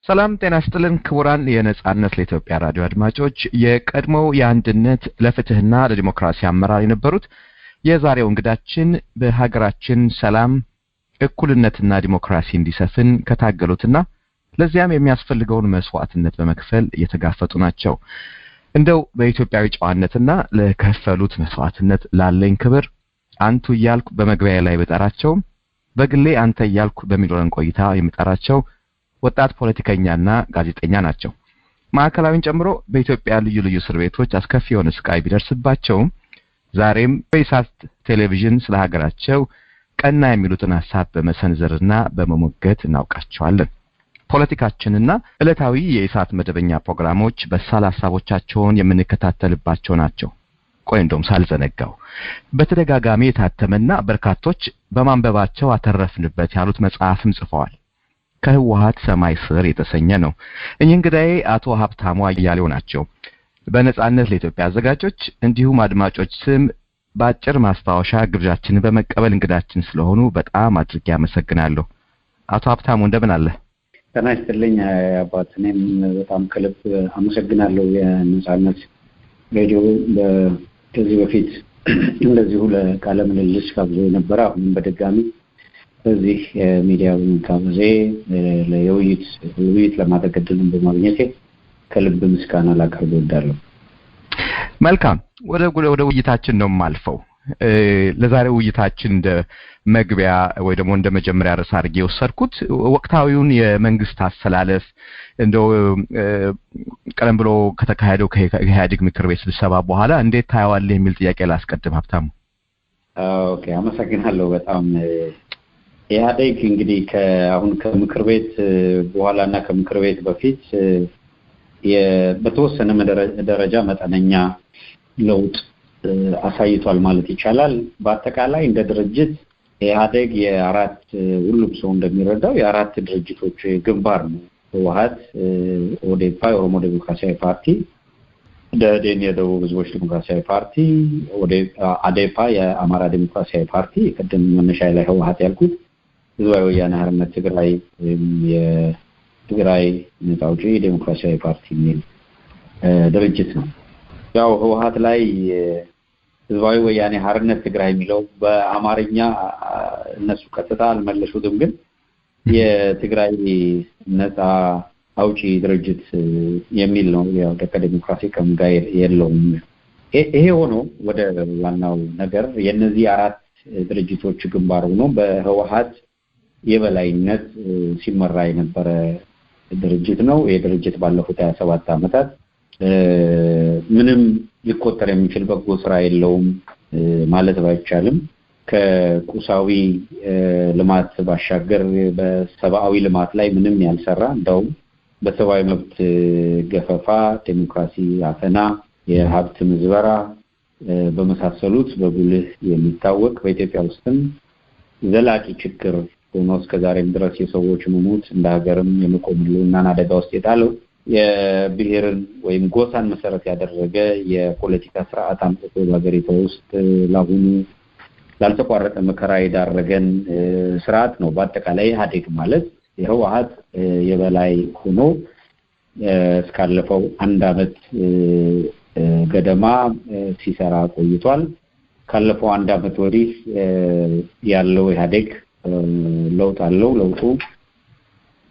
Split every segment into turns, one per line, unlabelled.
ሰላም ጤና ይስጥልን ክቡራን የነጻነት ለኢትዮጵያ ራዲዮ አድማጮች የቀድሞው የአንድነት ለፍትህና ለዲሞክራሲ አመራር የነበሩት የዛሬው እንግዳችን በሀገራችን ሰላም እኩልነትና ዲሞክራሲ እንዲሰፍን ከታገሉትና ለዚያም የሚያስፈልገውን መስዋዕትነት በመክፈል እየተጋፈጡ ናቸው። እንደው በኢትዮጵያዊ ጨዋነትና ለከፈሉት መስዋዕትነት ላለኝ ክብር አንቱ እያልኩ በመግቢያ ላይ በጠራቸው በግሌ አንተ እያልኩ በሚኖረን ቆይታ የምጠራቸው ወጣት ፖለቲከኛና ጋዜጠኛ ናቸው። ማዕከላዊን ጨምሮ በኢትዮጵያ ልዩ ልዩ እስር ቤቶች አስከፊ የሆነ ስቃይ ቢደርስባቸው ዛሬም በኢሳት ቴሌቪዥን ስለ ሀገራቸው ቀና የሚሉትን ሐሳብ በመሰንዘርና በመሞገት እናውቃቸዋለን። ፖለቲካችንና ዕለታዊ የኢሳት መደበኛ ፕሮግራሞች በሳል ሐሳቦቻቸውን የምንከታተልባቸው ናቸው። ቆይ እንደውም ሳልዘነጋው በተደጋጋሚ የታተመና በርካቶች በማንበባቸው አተረፍንበት ያሉት መጽሐፍም ጽፈዋል። ከህወሓት ሰማይ ስር የተሰኘ ነው። እኚህ እንግዳዬ አቶ ሀብታሙ አያሌው ናቸው። በነጻነት ለኢትዮጵያ አዘጋጆች እንዲሁም አድማጮች ስም በአጭር ማስታወሻ ግብዣችንን በመቀበል እንግዳችን ስለሆኑ በጣም አድርጌ አመሰግናለሁ። አቶ ሀብታሙ እንደምን አለ?
ጤና ይስጥልኝ አባት። እኔም በጣም ከልብ አመሰግናለሁ። የነጻነት ሬዲዮ ከዚህ በፊት እንደዚሁ ለቃለ ምልልስ ጋብዞ ነበር። አሁንም በድጋሚ በዚህ ሚዲያው ጋብዤ ለውይይት ለማድረግ እድሉን በማግኘቴ ከልብ ምስጋና ላቀርብ እወዳለሁ።
መልካም፣ ወደ ውይይታችን ነው የማልፈው። ለዛሬው ውይይታችን እንደ መግቢያ ወይ ደግሞ እንደ መጀመሪያ ርዕስ አድርጌ ወሰድኩት ወቅታዊውን የመንግስት አስተላለፍ እንደው ቀደም ብሎ ከተካሄደው ከኢህአዴግ ምክር ቤት ስብሰባ በኋላ እንዴት ታያዋለህ የሚል ጥያቄ ላስቀድም ሀብታሙ።
ኦኬ፣ አመሰግናለሁ በጣም። ኢህአዴግ እንግዲህ አሁን ከምክር ቤት በኋላና ከምክር ቤት በፊት በተወሰነ ደረጃ መጠነኛ ለውጥ አሳይቷል ማለት ይቻላል። በአጠቃላይ እንደ ድርጅት ኢህአዴግ የአራት ሁሉም ሰው እንደሚረዳው የአራት ድርጅቶች ግንባር ነው። ህወሓት፣ ኦዴፓ የኦሮሞ ዴሞክራሲያዊ ፓርቲ፣ ደኢህዴን የደቡብ ህዝቦች ዴሞክራሲያዊ ፓርቲ፣ አዴፓ የአማራ ዴሞክራሲያዊ ፓርቲ፣ ቅድም መነሻ ላይ ህወሓት ያልኩት ህዝባዊ ወያነ ሓርነት ትግራይ ወይም የትግራይ ነጻ አውጪ ዴሞክራሲያዊ ፓርቲ የሚል ድርጅት ነው። ያው ህወሓት ላይ ህዝባዊ ወያነ ሓርነት ትግራይ የሚለው በአማርኛ እነሱ ቀጥታ አልመለሱትም፣ ግን የትግራይ ነጻ አውጪ ድርጅት የሚል ነው። ያው ከዲሞክራሲ ጋር የለውም። ይሄ ሆኖ ወደ ዋናው ነገር የነዚህ አራት ድርጅቶች ግንባር ሆኖ በህወሓት የበላይነት ሲመራ የነበረ ድርጅት ነው። ይሄ ድርጅት ባለፉት 27 ዓመታት ምንም ሊቆጠር የሚችል በጎ ስራ የለውም ማለት ባይቻልም ከቁሳዊ ልማት ባሻገር በሰብአዊ ልማት ላይ ምንም ያልሰራ፣ እንደውም በሰብአዊ መብት ገፈፋ፣ ዴሞክራሲ አፈና፣ የሀብት ምዝበራ በመሳሰሉት በጉልህ የሚታወቅ በኢትዮጵያ ውስጥም ዘላቂ ችግር ሆኖ እስከዛሬም ድረስ የሰዎች መሞት እንደ ሀገርም የመቆምሉና አደጋ ውስጥ የጣለው የብሔርን ወይም ጎሳን መሰረት ያደረገ የፖለቲካ ስርዓት አምጥቶ በሀገሪቱ ውስጥ ለአሁኑ ላልተቋረጠ መከራ የዳረገን ስርዓት ነው። በአጠቃላይ ኢህአዴግ ማለት የህወሓት የበላይ ሆኖ እስካለፈው አንድ አመት ገደማ ሲሰራ ቆይቷል። ካለፈው አንድ አመት ወዲህ ያለው ኢህአዴግ ለውጥ አለው። ለውጡ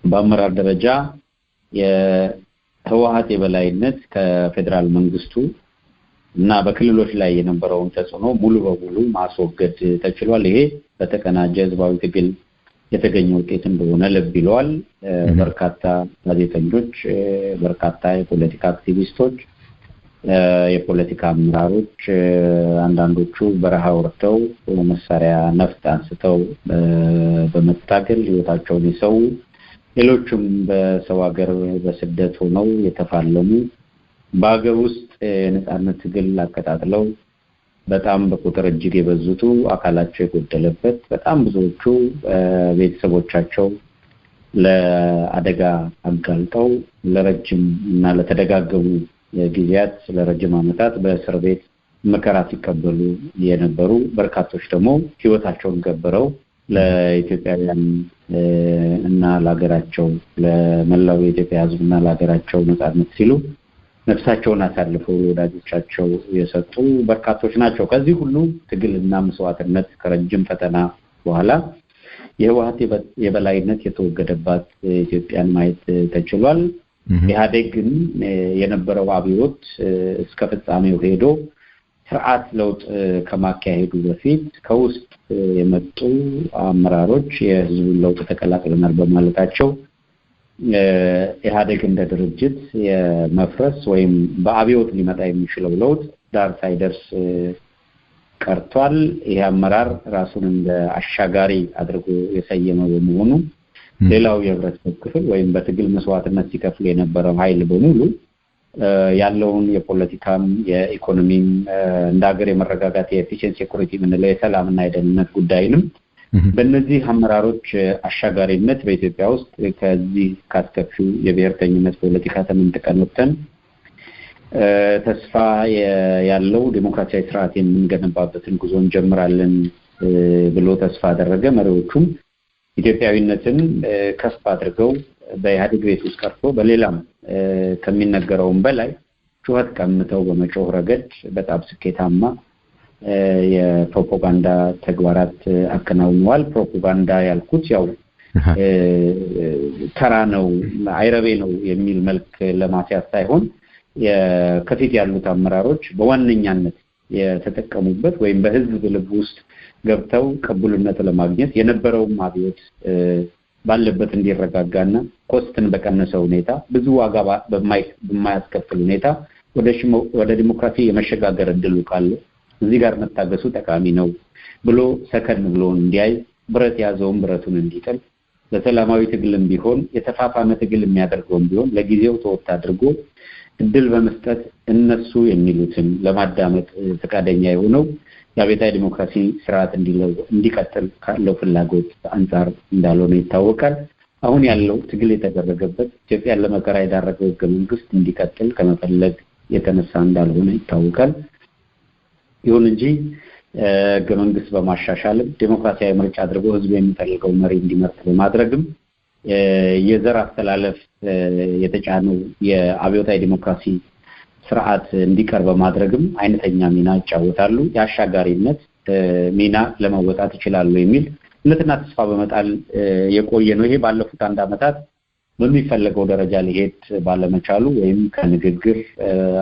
በአመራር ደረጃ የህወሓት የበላይነት ከፌደራል መንግስቱ እና በክልሎች ላይ የነበረውን ተጽዕኖ ሙሉ በሙሉ ማስወገድ ተችሏል። ይሄ በተቀናጀ ህዝባዊ ትግል የተገኘ ውጤት እንደሆነ ልብ ይሏል። በርካታ ጋዜጠኞች፣ በርካታ የፖለቲካ አክቲቪስቶች፣ የፖለቲካ አመራሮች አንዳንዶቹ በረሃ ወርደው መሳሪያ ነፍጥ አንስተው በመታገል ህይወታቸውን የሰው፣ ሌሎችም በሰው ሀገር በስደት ሆነው የተፋለሙ፣ በአገር ውስጥ ነጻነት ትግል አቀጣጥለው በጣም በቁጥር እጅግ የበዙቱ አካላቸው የጎደለበት፣ በጣም ብዙዎቹ ቤተሰቦቻቸው ለአደጋ አጋልጠው ለረጅም እና ለተደጋገሙ ጊዜያት ለረጅም ዓመታት በእስር ቤት መከራ ሲቀበሉ የነበሩ፣ በርካቶች ደግሞ ህይወታቸውን ገብረው ለኢትዮጵያውያን እና ለሀገራቸው ለመላው የኢትዮጵያ ሕዝብና ለሀገራቸው ነጻነት ሲሉ ነፍሳቸውን አሳልፈው ለወዳጆቻቸው የሰጡ በርካቶች ናቸው። ከዚህ ሁሉ ትግልና መስዋዕትነት ከረጅም ፈተና በኋላ የህወሓት የበላይነት የተወገደባት ኢትዮጵያን ማየት ተችሏል። ኢህአዴግ ግን የነበረው አብዮት እስከ ፍጻሜው ሄዶ ስርዓት ለውጥ ከማካሄዱ በፊት ከውስጥ የመጡ አመራሮች የህዝቡን ለውጥ ተቀላቅለናል በማለታቸው ኢህአዴግ እንደ ድርጅት የመፍረስ ወይም በአብዮት ሊመጣ የሚችለው ለውጥ ዳር ሳይደርስ ቀርቷል። ይሄ አመራር ራሱን እንደ አሻጋሪ አድርጎ የሰየመው በመሆኑ ሌላው የህብረተሰብ ክፍል ወይም በትግል መስዋዕትነት ሲከፍል የነበረው ኃይል በሙሉ ያለውን የፖለቲካም የኢኮኖሚም እንደ ሀገር የመረጋጋት የኤፊሺየንሲ ሴኩሪቲ ምንለው የሰላምና የደህንነት ጉዳይንም በእነዚህ አመራሮች አሻጋሪነት በኢትዮጵያ ውስጥ ከዚህ ካስከፊው የብሔርተኝነት ፖለቲካ ተመንጥቀን ወጥተን ተስፋ ያለው ዲሞክራሲያዊ ስርዓት የምንገነባበትን ጉዞ እንጀምራለን ብሎ ተስፋ አደረገ። መሪዎቹም ኢትዮጵያዊነትን ከፍ አድርገው በኢህአዴግ ቤት ውስጥ ቀርቶ በሌላም ከሚነገረውም በላይ ጩኸት ቀምተው በመጮህ ረገድ በጣም ስኬታማ የፕሮፓጋንዳ ተግባራት አከናውነዋል። ፕሮፓጋንዳ ያልኩት ያው ተራ ነው አይረቤ ነው የሚል መልክ ለማስያዝ ሳይሆን ከፊት ያሉት አመራሮች በዋነኛነት የተጠቀሙበት ወይም በህዝብ ልብ ውስጥ ገብተው ቅቡልነት ለማግኘት የነበረውም አብዮት ባለበት እንዲረጋጋና ኮስትን በቀነሰ ሁኔታ ብዙ ዋጋ በማያስከፍል ሁኔታ ወደ ዲሞክራሲ የመሸጋገር እድሉ ካለ እዚህ ጋር መታገሱ ጠቃሚ ነው ብሎ ሰከን ብሎ እንዲያይ ብረት ያዘውን ብረቱን እንዲጥል ለሰላማዊ ትግልም ቢሆን የተፋፋመ ትግል የሚያደርገውም ቢሆን ለጊዜው ተወጣ አድርጎ እድል በመስጠት እነሱ የሚሉትን ለማዳመጥ ፈቃደኛ የሆነው የአብዮታዊ ዲሞክራሲ ስርዓት እንዲቀጥል ካለው ፍላጎት አንፃር እንዳልሆነ ይታወቃል። አሁን ያለው ትግል የተደረገበት ኢትዮጵያን ለመከራ የዳረገው ህገ መንግስት እንዲቀጥል ከመፈለግ የተነሳ እንዳልሆነ ይታወቃል። ይሁን እንጂ ህገ መንግስት በማሻሻል ዲሞክራሲያዊ ምርጫ አድርጎ ህዝብ የሚፈልገው መሪ እንዲመርጥ በማድረግም የዘር አስተላለፍ የተጫነው የአብዮታዊ ዲሞክራሲ ስርዓት እንዲቀር በማድረግም አይነተኛ ሚና ይጫወታሉ። የአሻጋሪነት ሚና ለመወጣት ይችላሉ የሚል እምነትና ተስፋ በመጣል የቆየ ነው። ይሄ ባለፉት አንድ አመታት በሚፈልገው ደረጃ ሊሄድ ባለመቻሉ ወይም ከንግግር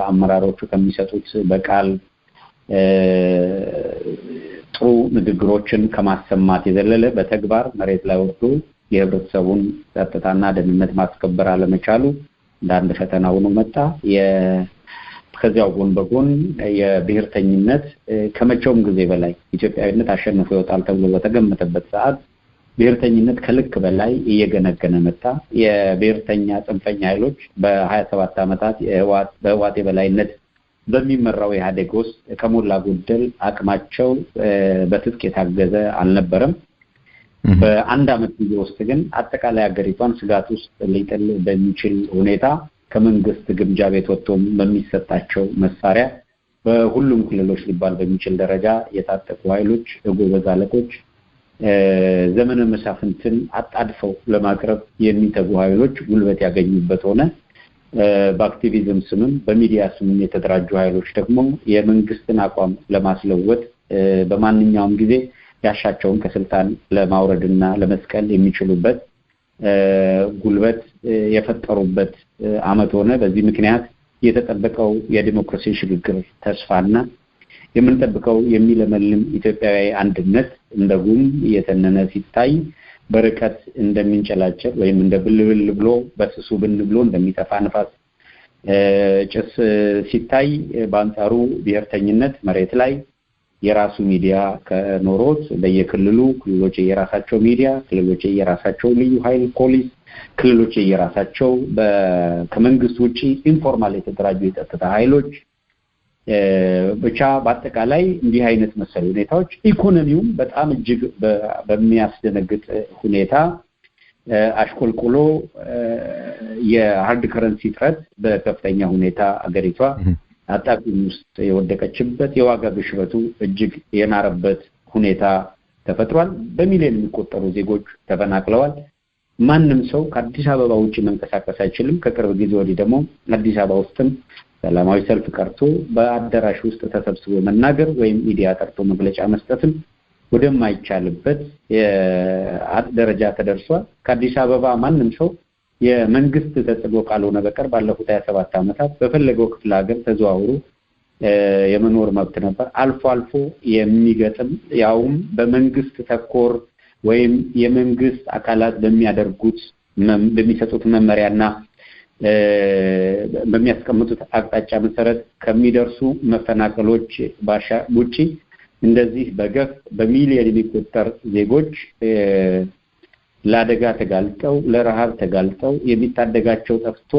አመራሮቹ ከሚሰጡት በቃል ጥሩ ንግግሮችን ከማሰማት የዘለለ በተግባር መሬት ላይ ወርዶ የህብረተሰቡን ጸጥታና ደህንነት ማስከበር አለመቻሉ እንዳንድ ፈተና ሆኖ መጣ። ከዚያው ጎን በጎን የብሔርተኝነት ከመቼውም ጊዜ በላይ ኢትዮጵያዊነት አሸንፎ ይወጣል ተብሎ በተገመተበት ሰዓት ብሔርተኝነት ከልክ በላይ እየገነገነ መጣ። የብሔርተኛ ጽንፈኛ ኃይሎች በ27 አመታት በህወሓት የበላይነት በሚመራው ኢህአዴግ ውስጥ ከሞላ ጎደል አቅማቸው በትጥቅ የታገዘ አልነበረም። በአንድ አመት ጊዜ ውስጥ ግን አጠቃላይ ሀገሪቷን ስጋት ውስጥ ሊጥል በሚችል ሁኔታ ከመንግስት ግምጃ ቤት ወጥቶም በሚሰጣቸው መሳሪያ በሁሉም ክልሎች ሊባል በሚችል ደረጃ የታጠቁ ኃይሎች ጎበዝ አለቆች ዘመነ መሳፍንትን አጣድፈው ለማቅረብ የሚተጉ ኃይሎች ጉልበት ያገኙበት ሆነ። በአክቲቪዝም ስምም በሚዲያ ስምም የተደራጁ ኃይሎች ደግሞ የመንግስትን አቋም ለማስለወጥ በማንኛውም ጊዜ ያሻቸውን ከስልጣን ለማውረድና ለመስቀል የሚችሉበት ጉልበት የፈጠሩበት አመት ሆነ። በዚህ ምክንያት የተጠበቀው የዲሞክራሲ ሽግግር ተስፋና የምንጠብቀው የሚለመልም ኢትዮጵያዊ አንድነት እንደጉም እየተነነ ሲታይ በርቀት እንደሚንጨላጨል ወይም እንደ ብልብል ብሎ በስሱ ብን ብሎ እንደሚጠፋ ንፋስ ጭስ ሲታይ በአንጻሩ ብሔርተኝነት መሬት ላይ የራሱ ሚዲያ ከኖሮት በየክልሉ ክልሎች የራሳቸው ሚዲያ ክልሎች የራሳቸው ልዩ ኃይል ፖሊስ ክልሎች የራሳቸው ከመንግስት ውጪ ኢንፎርማል የተደራጁ የጸጥታ ኃይሎች ብቻ በአጠቃላይ እንዲህ አይነት መሰል ሁኔታዎች ኢኮኖሚውም በጣም እጅግ በሚያስደነግጥ ሁኔታ አሽቆልቆሎ የሃርድ ከረንሲ ጥረት በከፍተኛ ሁኔታ አገሪቷ አጣብቂኝ ውስጥ የወደቀችበት የዋጋ ግሽበቱ እጅግ የናረበት ሁኔታ ተፈጥሯል። በሚሊዮን የሚቆጠሩ ዜጎች ተፈናቅለዋል። ማንም ሰው ከአዲስ አበባ ውጪ መንቀሳቀስ አይችልም። ከቅርብ ጊዜ ወዲህ ደግሞ አዲስ አበባ ውስጥም ሰላማዊ ሰልፍ ቀርቶ በአዳራሽ ውስጥ ተሰብስቦ መናገር ወይም ሚዲያ ጠርቶ መግለጫ መስጠትም ወደማይቻልበት ደረጃ ተደርሷል። ከአዲስ አበባ ማንም ሰው የመንግስት ተጽዕኖ ካልሆነ በቀር ባለፉት 27 ዓመታት በፈለገው ክፍለ ሀገር ተዘዋውሮ የመኖር መብት ነበር። አልፎ አልፎ የሚገጥም ያውም በመንግስት ተኮር ወይም የመንግስት አካላት በሚሰጡት መመሪያና በሚያስቀምጡት አቅጣጫ መሰረት ከሚደርሱ መፈናቀሎች ውጪ እንደዚህ በገፍ በሚሊዮን የሚቆጠር ዜጎች ለአደጋ ተጋልጠው ለረሃብ ተጋልጠው የሚታደጋቸው ጠፍቶ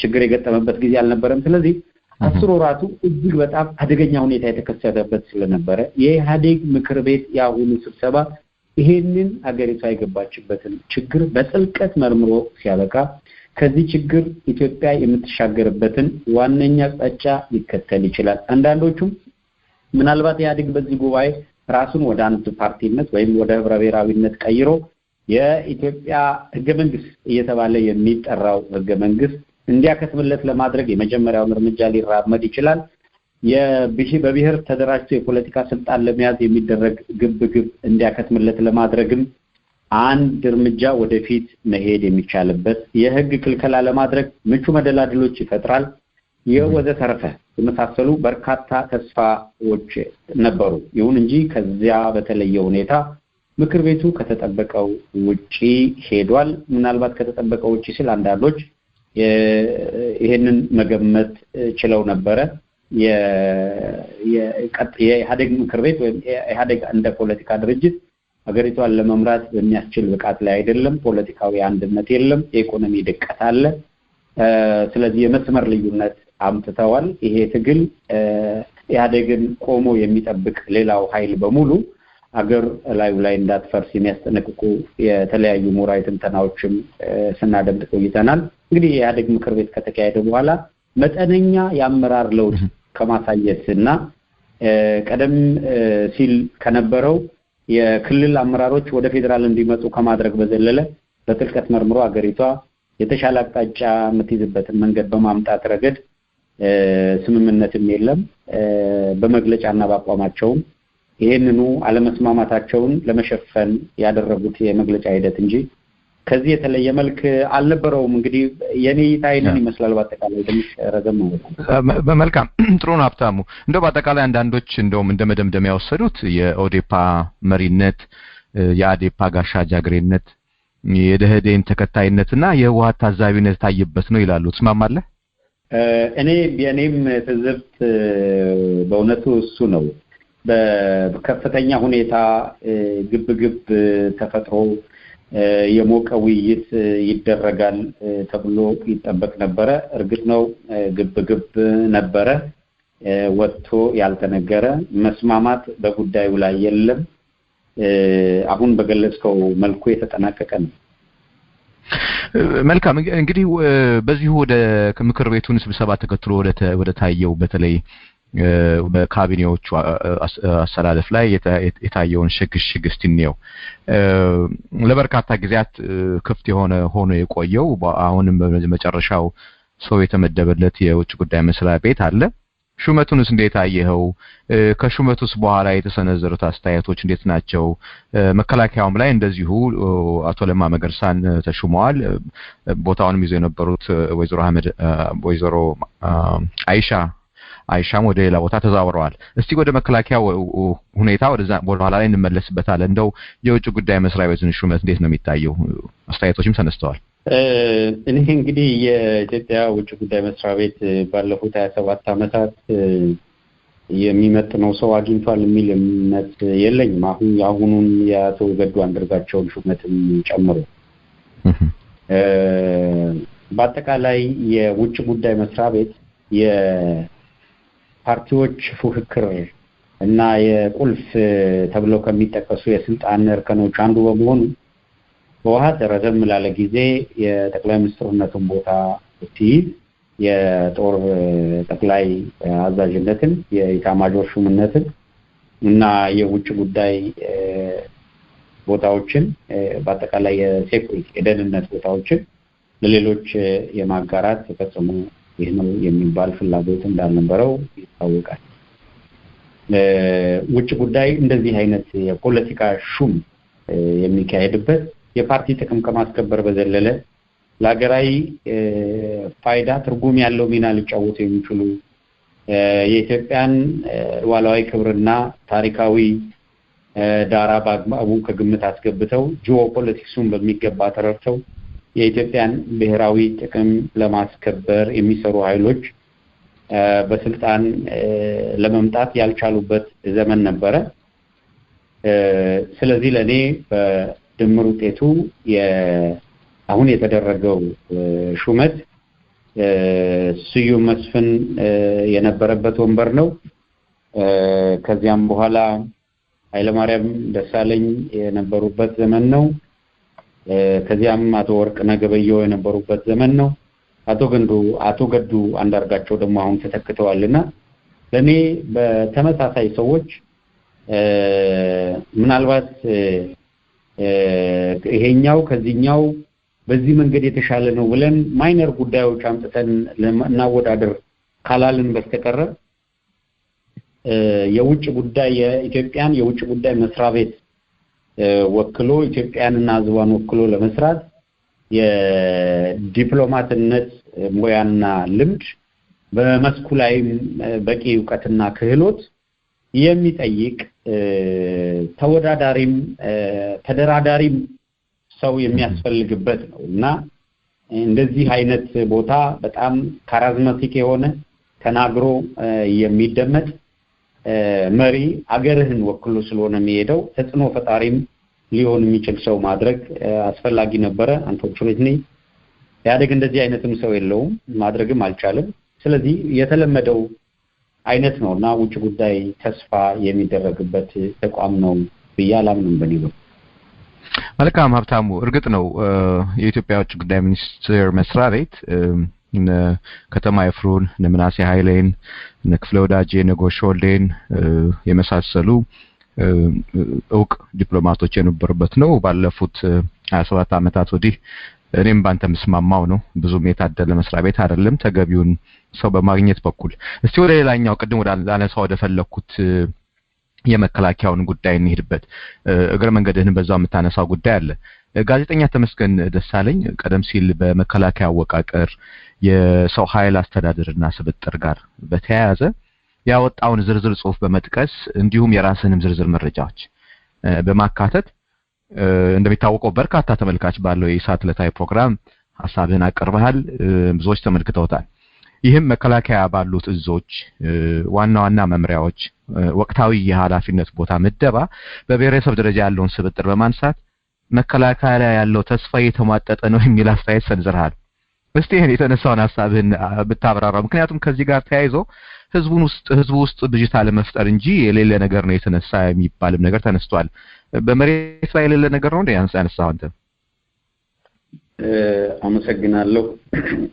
ችግር የገጠመበት ጊዜ አልነበረም። ስለዚህ 10 ወራቱ እጅግ በጣም አደገኛ ሁኔታ የተከሰተበት ስለነበረ የኢህአዴግ ምክር ቤት ያሁኑ ስብሰባ ይሄንን አገሪቷ የገባችበትን ችግር በጥልቀት መርምሮ ሲያበቃ ከዚህ ችግር ኢትዮጵያ የምትሻገርበትን ዋነኛ አቅጣጫ ሊከተል ይችላል። አንዳንዶቹም ምናልባት ኢህአዴግ በዚህ ጉባኤ ራሱን ወደ አንድ ፓርቲነት ወይም ወደ ህብረ ብሔራዊነት ቀይሮ የኢትዮጵያ ህገ መንግስት እየተባለ የሚጠራው ህገ መንግስት እንዲያከትምለት ለማድረግ የመጀመሪያውን እርምጃ ሊራመድ ይችላል። በብሔር ተደራጅቶ የፖለቲካ ስልጣን ለመያዝ የሚደረግ ግብግብ እንዲያከትምለት ለማድረግም አንድ እርምጃ ወደፊት መሄድ የሚቻልበት የህግ ክልከላ ለማድረግ ምቹ መደላድሎች ይፈጥራል። የወዘተረፈ የመሳሰሉ በርካታ ተስፋዎች ነበሩ። ይሁን እንጂ ከዚያ በተለየ ሁኔታ ምክር ቤቱ ከተጠበቀው ውጪ ሄዷል። ምናልባት ከተጠበቀው ውጪ ሲል አንዳንዶች ይሄንን መገመት ችለው ነበረ። የኢህአዴግ ምክር ቤት ወይም ኢህአዴግ እንደ ፖለቲካ ድርጅት ሀገሪቷን ለመምራት በሚያስችል ብቃት ላይ አይደለም። ፖለቲካዊ አንድነት የለም። የኢኮኖሚ ድቀት አለ። ስለዚህ የመስመር ልዩነት አምጥተዋል። ይሄ ትግል ኢህአዴግን ቆሞ የሚጠብቅ ሌላው ኃይል በሙሉ አገር ላይ እንዳትፈርስ የሚያስጠነቅቁ የተለያዩ ምሁራዊ ትንተናዎችም ስናደምጥ ቆይተናል። እንግዲህ የኢህአዴግ ምክር ቤት ከተካሄደ በኋላ መጠነኛ የአመራር ለውጥ ከማሳየትና ቀደም ሲል ከነበረው የክልል አመራሮች ወደ ፌደራል እንዲመጡ ከማድረግ በዘለለ በጥልቀት መርምሮ አገሪቷ የተሻለ አቅጣጫ የምትይዝበትን መንገድ በማምጣት ረገድ ስምምነትም የለም። በመግለጫና በአቋማቸውም ይሄንኑ አለመስማማታቸውን ለመሸፈን ያደረጉት የመግለጫ ሂደት እንጂ ከዚህ የተለየ መልክ አልነበረውም። እንግዲህ የኔ ታይነን ይመስላል በአጠቃላይ ትንሽ ረዘም ነው።
በመልካም ጥሩ ነው ሀብታሙ። እንደው በአጠቃላይ አንዳንዶች እንደውም እንደ መደምደሚያ ያወሰዱት የኦዴፓ መሪነት፣ የአዴፓ ጋሻ ጃግሬነት፣ የደህዴን ተከታይነትና የህወሓት ታዛቢነት ታይበት ነው ይላሉ። ትስማማለህ?
የኔም ትዝብት በእውነቱ እሱ ነው። በከፍተኛ ሁኔታ ግብግብ ተፈጥሮ የሞቀ ውይይት ይደረጋል ተብሎ ይጠበቅ ነበረ። እርግጥ ነው ግብግብ ነበረ፣ ወጥቶ ያልተነገረ መስማማት በጉዳዩ ላይ የለም። አሁን በገለጽከው መልኩ የተጠናቀቀ ነው።
መልካም እንግዲህ በዚሁ ወደ ምክር ቤቱን ስብሰባ ተከትሎ ወደ ታየው በተለይ በካቢኔዎቹ አሰላለፍ ላይ የታየውን ሽግሽግ እስቲ እንየው። ለበርካታ ጊዜያት ክፍት ሆኖ የቆየው አሁንም በመጨረሻው ሰው የተመደበለት የውጭ ጉዳይ መስሪያ ቤት አለ። ሹመቱንስ እንዴት አየኸው? ከሹመቱስ በኋላ የተሰነዘሩት አስተያየቶች እንዴት ናቸው? መከላከያውም ላይ እንደዚሁ አቶ ለማ መገርሳን ተሹመዋል። ቦታውንም ይዘው የነበሩት ወይዘሮ አይሻም ወደ ሌላ ቦታ ተዛውረዋል። እስቲ ወደ መከላከያ ሁኔታ ወደ ኋላ ላይ እንመለስበታለን። እንደው የውጭ ጉዳይ መስሪያ ቤቱን ሹመት እንዴት ነው የሚታየው? አስተያየቶችም ተነስተዋል።
እኔ እንግዲህ የኢትዮጵያ ውጭ ጉዳይ መስሪያ ቤት ባለፉት 27 ዓመታት የሚመጥነው ሰው አግኝቷል የሚል እምነት የለኝም። አሁኑን የአቶ ገዱ አንዳርጋቸውን ሹመትም ጨምሮ በአጠቃላይ የውጭ ጉዳይ መስሪያ ቤት የፓርቲዎች ፉክክር እና የቁልፍ ተብለው ከሚጠቀሱ የስልጣን እርከኖች አንዱ በመሆኑ በኋላ ረዘም ላለ ጊዜ የጠቅላይ ሚኒስትርነቱን ቦታ ሲይዝ የጦር ጠቅላይ አዛዥነትን የኢታማዦር ሹምነትን እና የውጭ ጉዳይ ቦታዎችን በአጠቃላይ የሴኩሪቲ የደህንነት ቦታዎችን ለሌሎች የማጋራት ተፈጽሞ ይህ ነው የሚባል ፍላጎት እንዳልነበረው ይታወቃል። ውጭ ጉዳይ እንደዚህ አይነት የፖለቲካ ሹም የሚካሄድበት የፓርቲ ጥቅም ከማስከበር በዘለለ ለሀገራዊ ፋይዳ ትርጉም ያለው ሚና ሊጫወቱ የሚችሉ የኢትዮጵያን ሉዓላዊ ክብርና ታሪካዊ ዳራ በአግባቡ ከግምት አስገብተው ጂኦፖለቲክሱን በሚገባ ተረድተው የኢትዮጵያን ብሔራዊ ጥቅም ለማስከበር የሚሰሩ ኃይሎች በስልጣን ለመምጣት ያልቻሉበት ዘመን ነበረ። ስለዚህ ለኔ በድምር ውጤቱ አሁን የተደረገው ሹመት ስዩም መስፍን የነበረበት ወንበር ነው። ከዚያም በኋላ ኃይለማርያም ደሳለኝ የነበሩበት ዘመን ነው። ከዚያም አቶ ወርቅነህ ገበየሁ የነበሩበት ዘመን ነው። አቶ ገዱ አንዳርጋቸው ደግሞ አሁን ተተክተዋልና ለኔ በተመሳሳይ ሰዎች ምናልባት ይሄኛው ከዚህኛው በዚህ መንገድ የተሻለ ነው ብለን ማይነር ጉዳዮች አምጥተን እናወዳደር ካላልን በስተቀር የውጭ ጉዳይ የኢትዮጵያን የውጭ ጉዳይ መስሪያ ቤት ወክሎ ኢትዮጵያንና ሕዝቧን ወክሎ ለመስራት የዲፕሎማትነት ሙያና ልምድ በመስኩ ላይ በቂ ዕውቀትና ክህሎት የሚጠይቅ ተወዳዳሪም ተደራዳሪም ሰው የሚያስፈልግበት ነውና እንደዚህ አይነት ቦታ በጣም ካሪዝማቲክ የሆነ ተናግሮ የሚደመጥ መሪ አገርህን ወክሎ ስለሆነ የሚሄደው ተጽዕኖ ፈጣሪም ሊሆን የሚችል ሰው ማድረግ አስፈላጊ ነበረ። አንፎርቹኔትሊ ያደግ እንደዚህ አይነትም ሰው የለውም ማድረግም አልቻለም። ስለዚህ የተለመደው አይነት ነውና ውጭ ጉዳይ ተስፋ የሚደረግበት ተቋም ነው ብያላምንም በኒው
መልካም ሀብታሙ እርግጥ ነው የኢትዮጵያ ውጭ ጉዳይ ሚኒስቴር መስሪያ ቤት ከተማ ይፍሩን ነምናሴ ኃይሌን ነክፍለ ወዳጄ ነጎሾሌን የመሳሰሉ እውቅ ዲፕሎማቶች የነበሩበት ነው። ባለፉት 27 አመታት ወዲህ እኔም ባንተ መስማማው ነው ብዙም የታደለ መስሪያ ቤት አይደለም ተገቢውን ሰው በማግኘት በኩል። እስቲ ወደ ሌላኛው ቅድም ወደ አነሳው ወደ ፈለኩት የመከላከያውን ጉዳይ እንሄድበት። እግረ መንገድህን በዛው የምታነሳው ጉዳይ አለ። ጋዜጠኛ ተመስገን ደሳለኝ ቀደም ሲል በመከላከያ አወቃቀር የሰው ኃይል አስተዳደርና ስብጥር ጋር በተያያዘ ያወጣውን ዝርዝር ጽሁፍ በመጥቀስ እንዲሁም የራስንም ዝርዝር መረጃዎች በማካተት እንደሚታወቀው በርካታ ተመልካች ባለው የሳተላይት ፕሮግራም ሐሳብህን አቀርበሃል፣ ብዙዎች ተመልክተውታል። ይህም መከላከያ ባሉት እዞች ዋና ዋና መምሪያዎች ወቅታዊ የኃላፊነት ቦታ ምደባ በብሔረሰብ ደረጃ ያለውን ስብጥር በማንሳት መከላከያ ላይ ያለው ተስፋ የተሟጠጠ ነው የሚል አስተያየት ሰንዝረሃል። እስቲ ይሄን የተነሳውን ሐሳብህን ብታብራራው። ምክንያቱም ከዚህ ጋር ተያይዞ ህዝቡ ውስጥ ብጅታ ለመፍጠር እንጂ የሌለ ነገር ነው የተነሳ የሚባልም ነገር ተነስቷል። በመሬት ላይ የሌለ ነገር ነው እንዴ ያነሳው አንተ?
አመሰግናለሁ።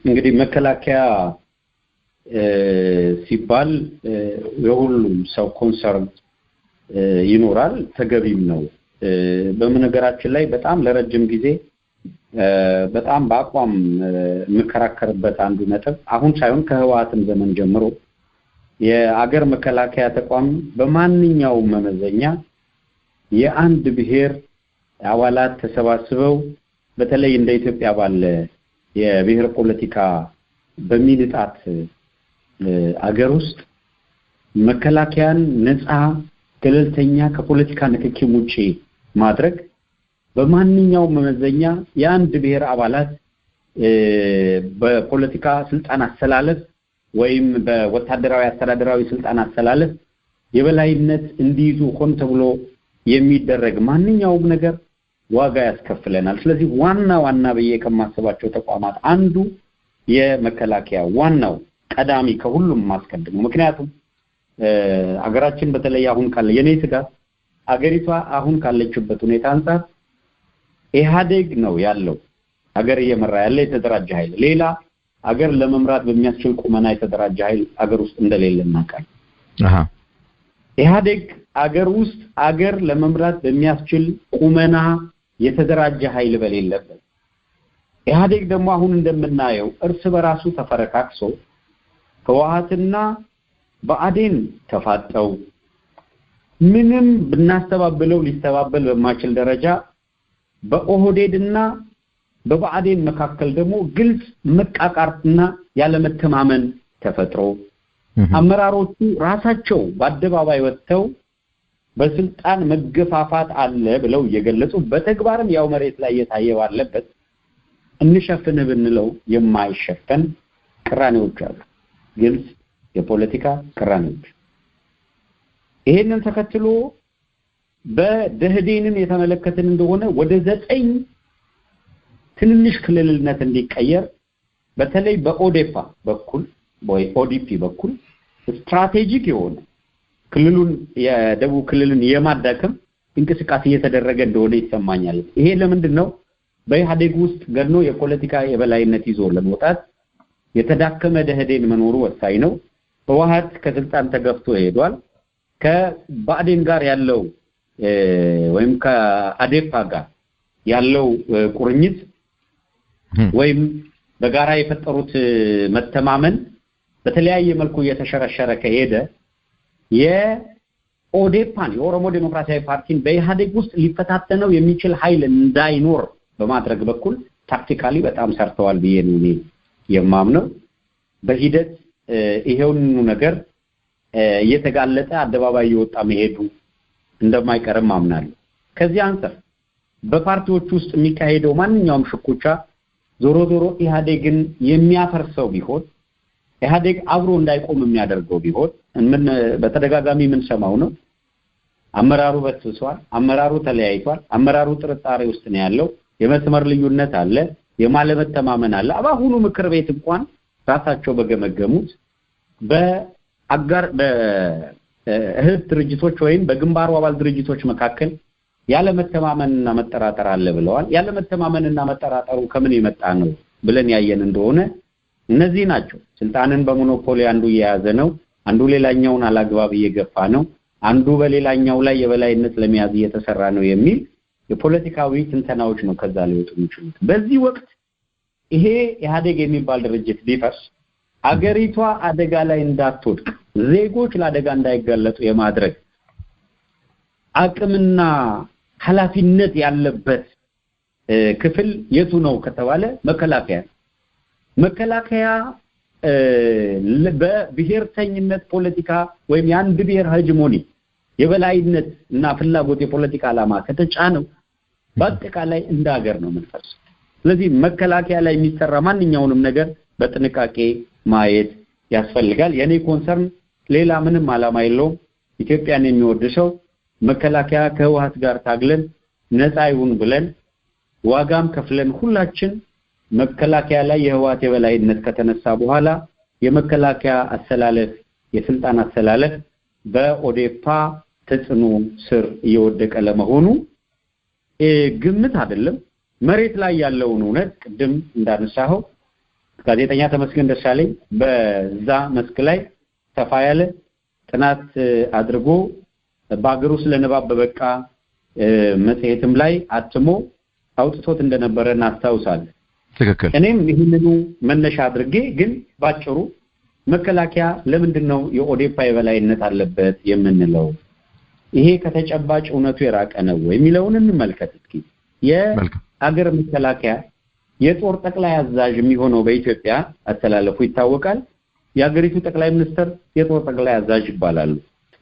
እንግዲህ መከላከያ ሲባል የሁሉም ሰው ኮንሰርን ይኖራል፣ ተገቢም ነው። በመነገራችን ላይ በጣም ለረጅም ጊዜ በጣም በአቋም መከራከርበት አንዱ ነጥብ አሁን ሳይሆን ከህወሓትም ዘመን ጀምሮ የአገር መከላከያ ተቋም በማንኛውም መመዘኛ የአንድ ብሔር አባላት ተሰባስበው በተለይ እንደ ኢትዮጵያ ባለ የብሔር ፖለቲካ በሚንጣት አገር ውስጥ መከላከያን ነፃ ገለልተኛ ከፖለቲካ ንክኪ ውጪ ማድረግ በማንኛውም መመዘኛ የአንድ ብሔር አባላት በፖለቲካ ስልጣን አስተላለፍ ወይም በወታደራዊ አስተዳደራዊ ስልጣን አስተላለፍ የበላይነት እንዲይዙ ሆን ተብሎ የሚደረግ ማንኛውም ነገር ዋጋ ያስከፍለናል። ስለዚህ ዋና በየከማሰባቸው ተቋማት አንዱ የመከላከያ ዋናው ቀዳሚ ከሁሉም ማስቀደም። ምክንያቱም አገራችን በተለይ አሁን ካለ የኔ ስጋት አገሪቷ አሁን ካለችበት ሁኔታ አንፃር ኢህአዴግ ነው ያለው አገር እየመራ ያለ የተደራጀ ኃይል ሌላ አገር ለመምራት በሚያስችል ቁመና የተደራጀ ኃይል አገር ውስጥ እንደሌለ እናውቃለን። ኢህአዴግ አገር ውስጥ አገር ለመምራት በሚያስችል ቁመና የተደራጀ ኃይል በሌለበት ኢህአዴግ ደግሞ አሁን እንደምናየው እርስ በራሱ ተፈረካክሶ ህወሓትና ብአዴን ተፋጠው ምንም ብናስተባብለው ሊስተባበል በማይችል ደረጃ በኦህዴድና በብአዴን መካከል ደግሞ ግልጽ መቃቃርና ያለመተማመን ተፈጥሮ አመራሮቹ ራሳቸው በአደባባይ ወጥተው በስልጣን መገፋፋት አለ ብለው እየገለጹ በተግባርም ያው መሬት ላይ የታየው አለበት እንሸፍን ብንለው የማይሸፈን ቅራኔዎች አሉ ግልጽ የፖለቲካ ቅራኔዎች ይሄንን ተከትሎ በደህዴንን የተመለከትን እንደሆነ ወደ 9 ትንንሽ ክልልነት እንዲቀየር በተለይ በኦዴፓ በኩል ወይ ኦዲፒ በኩል ስትራቴጂክ የሆነ ክልሉን የደቡብ ክልልን የማዳከም እንቅስቃሴ እየተደረገ እንደሆነ ይሰማኛል ይሄ ለምንድን ነው በኢህአዴግ ውስጥ ገኖ የፖለቲካ የበላይነት ይዞ ለመውጣት የተዳከመ ደህዴን መኖሩ ወሳኝ ነው ህወሓት ከስልጣን ተገፍቶ ሄዷል ከብአዴን ጋር ያለው ወይም ከአዴፓ ጋር ያለው ቁርኝት ወይም በጋራ የፈጠሩት መተማመን በተለያየ መልኩ እየተሸረሸረ ከሄደ የኦዴፓን የኦሮሞ ዴሞክራሲያዊ ፓርቲን በኢህአዴግ ውስጥ ሊፈታተነው የሚችል ኃይል እንዳይኖር በማድረግ በኩል ታክቲካሊ በጣም ሰርተዋል ብዬ ነው የማምነው በሂደት ይሄውን ነገር እየተጋለጠ አደባባይ ይወጣ መሄዱ እንደማይቀርም ማምናለሁ ከዚህ አንፃር በፓርቲዎች ውስጥ የሚካሄደው ማንኛውም ሽኩቻ ዞሮ ዞሮ ኢህአዴግን የሚያፈርሰው ቢሆን ኢህአዴግ አብሮ እንዳይቆም የሚያደርገው ቢሆን ምን በተደጋጋሚ ምን ሰማው ነው አመራሩ በትሷል አመራሩ ተለያይቷል አመራሩ ጥርጣሬ ውስጥ ነው ያለው የመስመር ልዩነት አለ የማለመተማመን አለ አባሁኑ ምክር ቤት እንኳን ራሳቸው በገመገሙት በአጋር በእህት ድርጅቶች ወይም በግንባሩ አባል ድርጅቶች መካከል ያለመተማመንና መጠራጠር አለ ብለዋል ያለመተማመንና መጠራጠሩ ከምን የመጣ ነው ብለን ያየን እንደሆነ እነዚህ ናቸው ስልጣንን በሞኖፖሊ አንዱ የያዘ ነው አንዱ ሌላኛውን አላግባብ እየገፋ ነው አንዱ በሌላኛው ላይ የበላይነት ለመያዝ እየተሰራ ነው የሚል የፖለቲካዊ ትንተናዎች ነው ከዛ ሊወጡ የሚችሉት በዚህ ወቅት ይሄ ኢህአዴግ የሚባል ድርጅት ቢፈርስ አገሪቷ አደጋ ላይ እንዳትወድቅ ዜጎች ለአደጋ እንዳይጋለጡ የማድረግ አቅምና ኃላፊነት ያለበት ክፍል የቱ ነው ከተባለ መከላከያ በብሔርተኝነት ፖለቲካ ወይም የአንድ ብሔር ሄጂሞኒ የበላይነት እና ፍላጎት የፖለቲካ ዓላማ ከተጫነው በአጠቃላይ እንደ ሀገር ነው መንፈስ ስለዚህ መከላከያ ላይ የሚሰራ ማንኛውንም ነገር በጥንቃቄ ማየት ያስፈልጋል የኔ ኮንሰርን ሌላ ምንም ዓላማ የለውም ኢትዮጵያን የሚወድ ሰው መከላከያ ከህወሓት ጋር ታግለን ነፃ ይሁን ብለን ዋጋም ከፍለን ሁላችን መከላከያ ላይ የህወሓት የበላይነት ከተነሳ በኋላ የመከላከያ አሰላለፍ የስልጣን አሰላለፍ በኦዴፓ ተጽዕኖ ስር እየወደቀ ለመሆኑ ግምት አይደለም መሬት ላይ ያለውን እውነት ቅድም እንዳነሳው ጋዜጠኛ ተመስገን ደሳለኝ በዛ መስክ ላይ ሰፋ ያለ ጥናት አድርጎ በአገሩ ስለነባብ በበቃ መጽሔትም ላይ አትሞ አውጥቶት እንደነበረ እናስታውሳለን
ትክክል
እኔም ይህንኑ መነሻ አድርጌ ግን ባጭሩ መከላከያ ለምንድነው የኦዴፓ የበላይነት አለበት የምንለው ይሄ ከተጨባጭ እውነቱ የራቀ ነው የሚለውን እንመልከት እስኪ የአገር መከላከያ የጦር ጠቅላይ አዛዥ የሚሆነው በኢትዮጵያ አስተላለፉ ይታወቃል የአገሪቱ ጠቅላይ ሚኒስትር የጦር ጠቅላይ አዛዥ ይባላሉ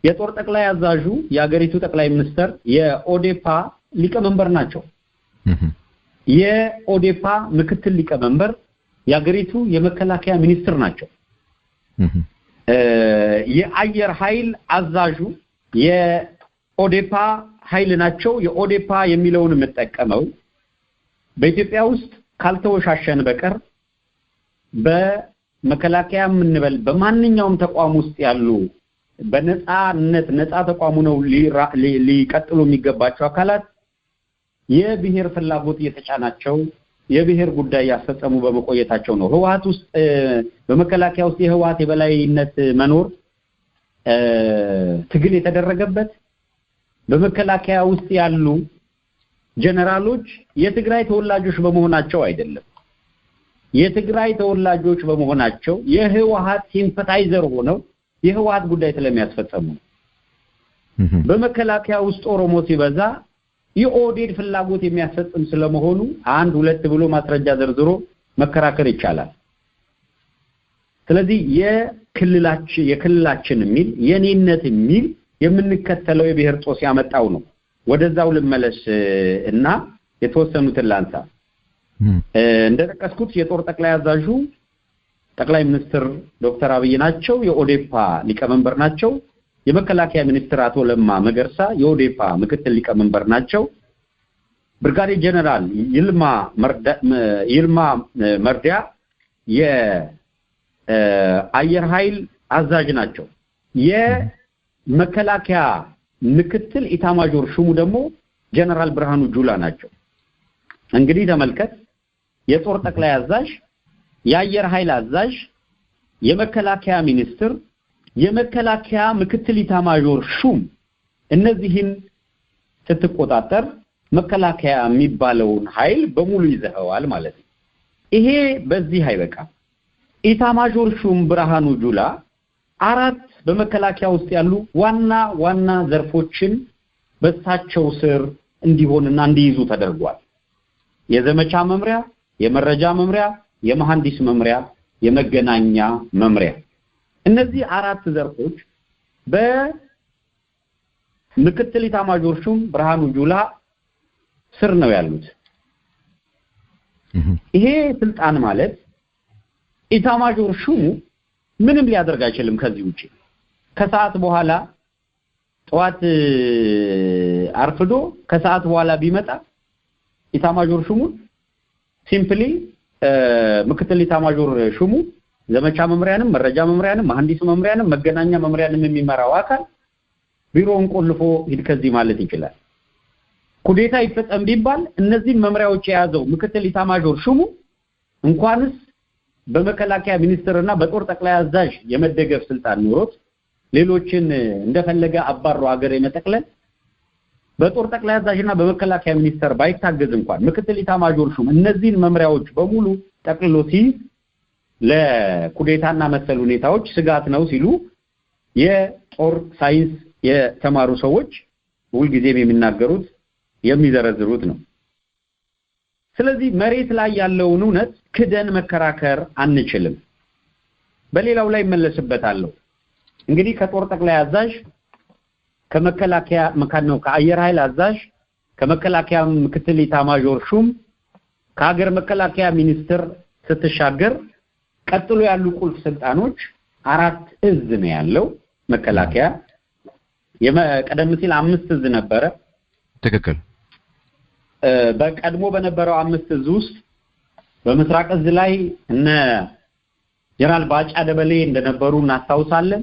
የጦር ጠቅላይ አዛዡ የአገሪቱ ጠቅላይ ሚኒስትር የኦዴፓ ሊቀመንበር ናቸው የኦዴፓ ምክትል ሊቀመንበር የአገሪቱ የመከላከያ ሚኒስትር ናቸው የአየር ኃይል አዛዡ የኦዴፓ ኃይል ናቸው የኦዴፓ የሚለውን መጠቀመው በኢትዮጵያ ውስጥ ካልተወሻሸን በቀር በመከላከያ ምንበል በማንኛውም ተቋም ውስጥ ያሉ በነፃነት ነፃ ተቋሙ ነው ሊቀጥሉ የሚገባቸው አካላት የብሔር ፍላጎት የተጫናቸው የብሔር ጉዳይ ያስፈጸሙ በመቆየታቸው ነው ህወሓት ውስጥ በመከላከያ ውስጥ የህወሓት የበላይነት መኖር ትግል የተደረገበት በመከላከያ ውስጥ ያሉ ጀነራሎች የትግራይ ተወላጆች በመሆናቸው አይደለም የትግራይ ተወላጆች በመሆናቸው የህወሓት ሲምፓታይዘር ሆነው የህወሓት ጉዳይ ስለሚያስፈጽሙ በመከላከያ ውስጥ ኦሮሞ ሲበዛ የኦዴድ ፍላጎት የሚያስፈጽም ስለመሆኑ አንድ ሁለት ብሎ ማስረጃ ዘርዝሮ መከራከር ይቻላል ስለዚህ የክልላችን የሚል የኔነት የሚል የምንከተለው የብሔር ጦስ ያመጣው ነው ወደዛው ልመለስ እና የተወሰኑትን ላንሳ እንደተቀስኩት የጦር ጠቅላይ አዛዡ ጠቅላይ ሚኒስትር ዶክተር አብይ ናቸው የኦዴፓ ሊቀመንበር ናቸው የመከላከያ ሚኒስትር አቶ ለማ መገርሳ የኦዴፓ ምክትል ሊቀመንበር ናቸው ብርጋዴር ጀነራል ይልማ መርዲያ የአየር ኃይል አዛዥ ናቸው የመከላከያ ምክትል ኢታማጆር ሹሙ ደግሞ ጀነራል ብርሃኑ ጁላ ናቸው እንግዲህ ተመልከት የጦር ጠቅላይ አዛዥ የአየር ኃይል አዛዥ የመከላከያ ሚኒስትር የመከላከያ ምክትል ኢታማጆር ሹም እነዚህን ስትቆጣጠር መከላከያ የሚባለውን ኃይል በሙሉ ይዘዋል ማለት ነው ይሄ በዚህ አይበቃም ኢታማጆር ሹም ብርሃኑ ጁላ አራት በመከላከያ ውስጥ ያሉ ዋና ዘርፎችን በሳቸው ስር እንዲሆንና እንዲይዙ ተደርጓል የዘመቻ መምሪያ የመረጃ መምሪያ የመሐንዲስ መምሪያ የመገናኛ መምሪያ እነዚህ አራት ዘርፎች በምክትል ኢታማጆር ሹም ብርሃኑ ጁላ ስር ነው ያሉት ይሄ ስልጣን ማለት ኢታማጆር ሹሙ ምንም ሊያደርግ አይችልም ከዚህ ውጪ ከሰዓት በኋላ ጧት አርፍዶ ከሰዓት በኋላ ቢመጣ ኢታማጆር ሹሙ ሲምፕሊ ምክትል ኢታማጆር ሹሙ ዘመቻ መምሪያንም መረጃ መምሪያንም መሐንዲስ መምሪያንም መገናኛ መምሪያንም የሚመራው አካል ቢሮውን ቆልፎ ሂድ ከዚህ ማለት ይችላል ኩዴታ ይፈጸም ቢባል እነዚህ መምሪያዎች የያዘው ምክትል ኢታማጆር ሹሙ እንኳንስ በመከላከያ ሚኒስትርና በጦር ጠቅላይ አዛዥ የመደገፍ ስልጣን ኖሮት ሌሎችን እንደፈለገ አባሮ ሀገር የመጠቅለል በጦር ጠቅላይ አዛዥና በመከላከያ ሚኒስተር ባይታገዝ እንኳን ምክትል ኢታማጆር ሹም እነዚህን መምሪያዎች በሙሉ ጠቅልሎ ሲይዝ ለኩዴታና መሰል ሁኔታዎች ስጋት ነው ሲሉ የጦር ሳይንስ የተማሩ ሰዎች ሁልጊዜም የሚናገሩት የሚዘረዝሩት ነው ስለዚህ መሬት ላይ ያለውን እውነት ክደን መከራከር አንችልም በሌላው ላይ መለስበታለሁ እንግዲህ ከጦር ጠቅላይ አዛዥ ከመከላከያ መካነው ከአየር ኃይል አዛዥ ከመከላከያ ምክትል ኢታማጆር ሹም ከሀገር መከላከያ ሚኒስትር ስትሻገር ቀጥሎ ያሉ ቁልፍ ስልጣኖች አራት እዝ ነው ያለው መከላከያ የቀደም ሲል 5 እዝ ነበረ
ትክክል
በቀድሞ በነበረው 5 እዝ ውስጥ በምስራቅ እዝ ላይ እነ ጀነራል ባጫ ደበሌ እንደነበሩ እናስታውሳለን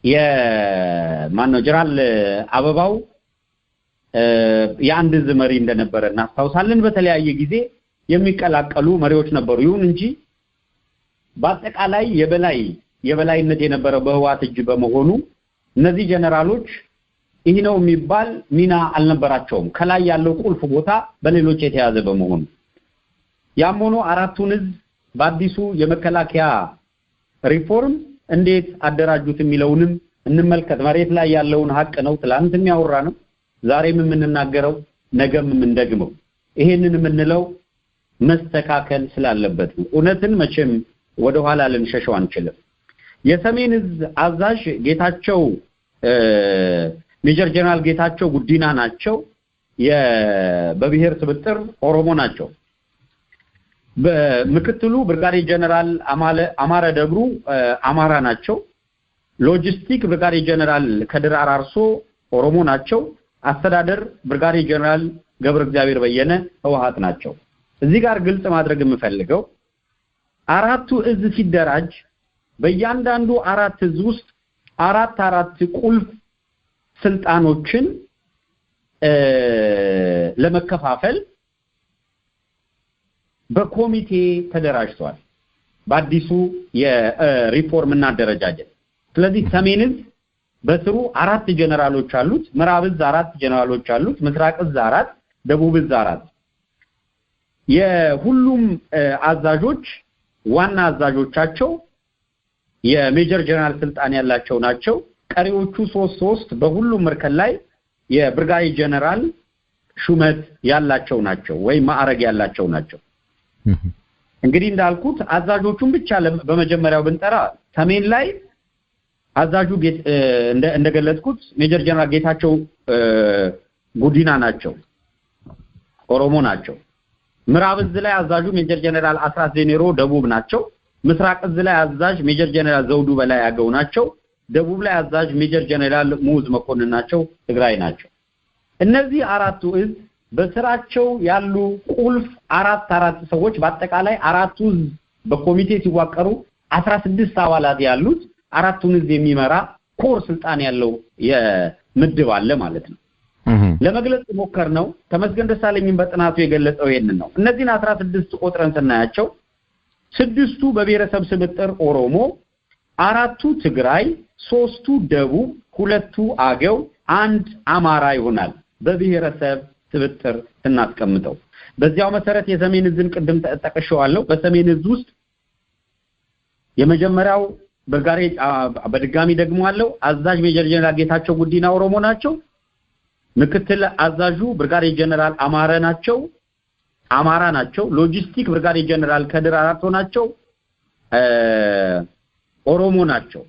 የማነው ጀነራል አበባው የአንድ እዝ መሪ እንደነበረ እናስታውሳለን በተለያየ ጊዜ የሚቀላቀሉ መሪዎች ነበሩ ይሁን እንጂ በአጠቃላይ የበላይነት የነበረው በህወሓት እጅ በመሆኑ እነዚህ ጀነራሎች ይህ ነው የሚባል ሚና አልነበራቸውም ከላይ ያለው ቁልፍ ቦታ በሌሎች የተያዘ በመሆኑ ያም ሆኖ አራቱን እዝ በአዲሱ የመከላከያ ሪፎርም እንዴት አደራጁት የሚለውንም እንመልከት መሬት ላይ ያለውን ሀቅ ነው ትላንትም ያወራ ነው ዛሬም የምንናገረው ነገም የምንደግመው ይሄንን የምንለው መስተካከል ስላለበት ነው እውነትን መቼም ወደ ኋላ ልንሸሸው አንችልም የሰሜን እዝ አዛዥ ጌታቸው ሜጀር ጀነራል ጌታቸው ጉዲና ናቸው በብሔር ስብጥር ኦሮሞ ናቸው በምክትሉ ብርጋዴር ጀነራል አማረ ደብሩ አማራ ናቸው ሎጂስቲክ ብርጋዴር ጀነራል ከድር አራርሶ ኦሮሞ ናቸው አስተዳደር ብርጋዴር ጀነራል ገብረ እግዚአብሔር በየነ ህወሓት ናቸው እዚህ ጋር ግልጽ ማድረግ የምፈልገው አራቱ እዝ ሲደራጅ በእያንዳንዱ አራት እዝ ውስጥ አራት ቁልፍ ስልጣኖችን ለመከፋፈል በኮሚቴ ተደራጅቷል በአዲሱ የሪፎርም እና አደረጃጀት ስለዚህ ሰሜን እዝ በስሩ 4 ጀነራሎች አሉት ምዕራብ እዝ 4 ጀነራሎች አሉት ምስራቅ እዝ 4 ደቡብ እዝ 4 የሁሉም አዛዦች ዋና አዛዦቻቸው የሜጀር ጀነራል ስልጣን ያላቸው ናቸው ቀሪዎቹ 3 በሁሉም መርከል ላይ የብርጋዴር ጀነራል ሹመት ያላቸው ናቸው ወይ ማዕረግ ያላቸው ናቸው እንግዲህ እንዳልኩት አዛዦቹን ብቻ በመጀመሪያው ብንጠራ ሰሜን ላይ አዛዡ እንደገለጽኩት ሜጀር ጀነራል ጌታቸው ጉዲና ናቸው ኦሮሞ ናቸው ምዕራብ እዝ ላይ አዛዡ ሜጀር ጀነራል አስራት ዜኔሮ ደቡብ ናቸው ምስራቅ እዝ ላይ አዛዥ ሜጀር ጀነራል ዘውዱ በላይ ያገው ናቸው ደቡብ ላይ አዛዥ ሜጀር ጀነራል ሙዝ መኮንን ናቸው ትግራይ ናቸው እነዚህ አራቱ እዝ በስራቸው ያሉ ቁልፍ አራት ሰዎች በአጠቃላይ አራቱ እዝ በኮሚቴ ሲዋቀሩ 16 አባላት ያሉት አራቱን እዝ የሚመራ ኮር ስልጣን ያለው የምድብ አለ ማለት ነው ለመግለጽ ሞከርነው ተመስገን ደሳለኝን በጥናቱ የገለጸው ይሄንን ነው እነዚህን 16 ቆጥረን ስናያቸው 6ቱ በብሔረሰብ ስብጥር ኦሮሞ 4ቱ ትግራይ 3ቱ ደቡብ 2ቱ አገው 1 አማራ ይሆናል በብሔረሰብ ስብጥር እናስቀምጠው በዚያው መሰረት የሰሜን እዝን ቅድም ተጠቅሼዋለሁ በሰሜን እዝ ውስጥ የመጀመሪያው ብርጋዴር በድጋሚ ደግሞ አለው አዛዥ ሜጀር ጀነራል ጌታቸው ጉዲና ኦሮሞ ናቸው ምክትል አዛዡ ብርጋዴር ጀነራል አማራ ናቸው ሎጂስቲክ ብርጋዴር ጀነራል ከድር አራቶ ናቸው ኦሮሞ ናቸው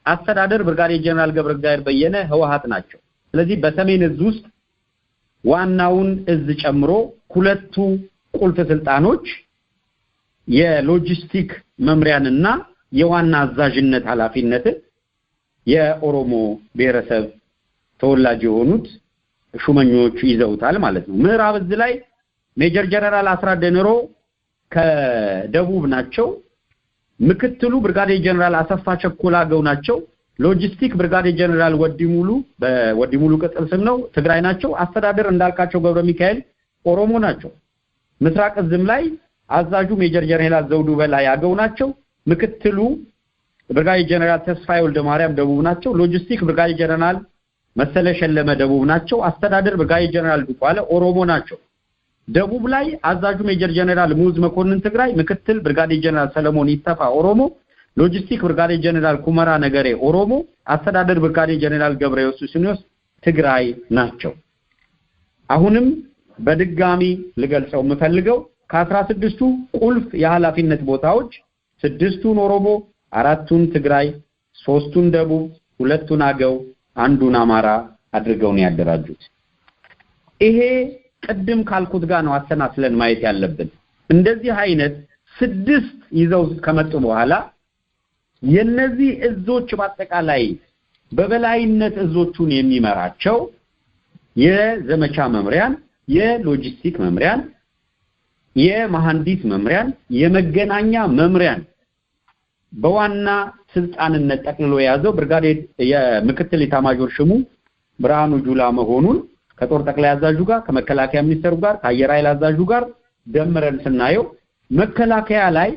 አስተዳደር ብርጋዴር ጀነራል ገብረእግዚአብሔር በየነ ህወሓት ናቸው ስለዚህ በሰሜን እዝ ውስጥ ዋናውን እዝ ጨምሮ ሁለቱ ቁልፍ ስልጣኖች የሎጂስቲክ መምሪያንና የዋና አዛዥነት ኃላፊነት የኦሮሞ ብሔረሰብ ተወላጅ የሆኑት ሹመኞች ይዘውታል ማለት ነው ምዕራብ እዝ ላይ ሜጀር ጀነራል አስራት ዴኔሮ ከደቡብ ናቸው ምክትሉ ብርጋዴር ጀነራል አሰፋ ቸኮላ አገው ናቸው ሎጂስቲክ ብርጋዴር ጀነራል ወዲሙሉ ቅጥል ስም ነው ትግራይ ናቸው አስተዳደር እንዳልካቸው ገብረ ሚካኤል ኦሮሞ ናቸው ምስራቅ እዝም ላይ አዛዡ ሜጀር ጀነራል ዘውዱ በላይ አገው ናቸው ምክትሉ ብርጋዴር ጀነራል ተስፋዬ ወልደ ማርያም ደቡብ ናቸው ሎጂስቲክ ብርጋዴር ጀነራል መሰለ ሸለመ ደቡብ ናቸው አስተዳደር ብርጋዴር ጀነራል ዱቋለ ኦሮሞ ናቸው ደቡብ ላይ አዛዡ ሜጀር ጀነራል ሙዝ መኮንን ትግራይ ምክትል ብርጋዴር ጀነራል ሰለሞን ይተፋ ኦሮሞ ሎጂስቲክ ብርጋዴር ጀነራል ኩመራ ነገሬ ኦሮሞ አስተዳደር ብርጋዴር ጀነራል ገብረ ኢየሱስ ትግራይ ናቸው አሁንም በድጋሚ ልገልጸው የምፈልገው ከ16ቱ ቁልፍ የኃላፊነት ቦታዎች 6ቱን ኦሮሞ 4ቱን ትግራይ 3ቱን ደቡብ 2ቱን አገው 1ዱን አማራ አድርገው ነው ያደራጁት ይሄ ቅድም ካልኩት ጋር ነው አስተናስለን ማየት ያለብን እንደዚህ አይነት 6 ይዘው ከመጡ በኋላ የነዚህ እዞች በአጠቃላይ በበላይነት እዞቹን የሚመራቸው የዘመቻ መምሪያን የሎጂስቲክ መምሪያን የመሐንዲስ መምሪያን የመገናኛ መምሪያን በዋና ስልጣንነት ጠቅልሎ ያዘው ብርጋዴር የምክትል ኢታማዦር ሹሙ ብርሃኑ ጁላ መሆኑን ከጦር ጠቅላይ አዛዡ ጋር ከመከላከያ ሚኒስተሩ ጋር ከአየር ኃይል አዛዡ ጋር ደምረን ስናየው መከላከያ ላይ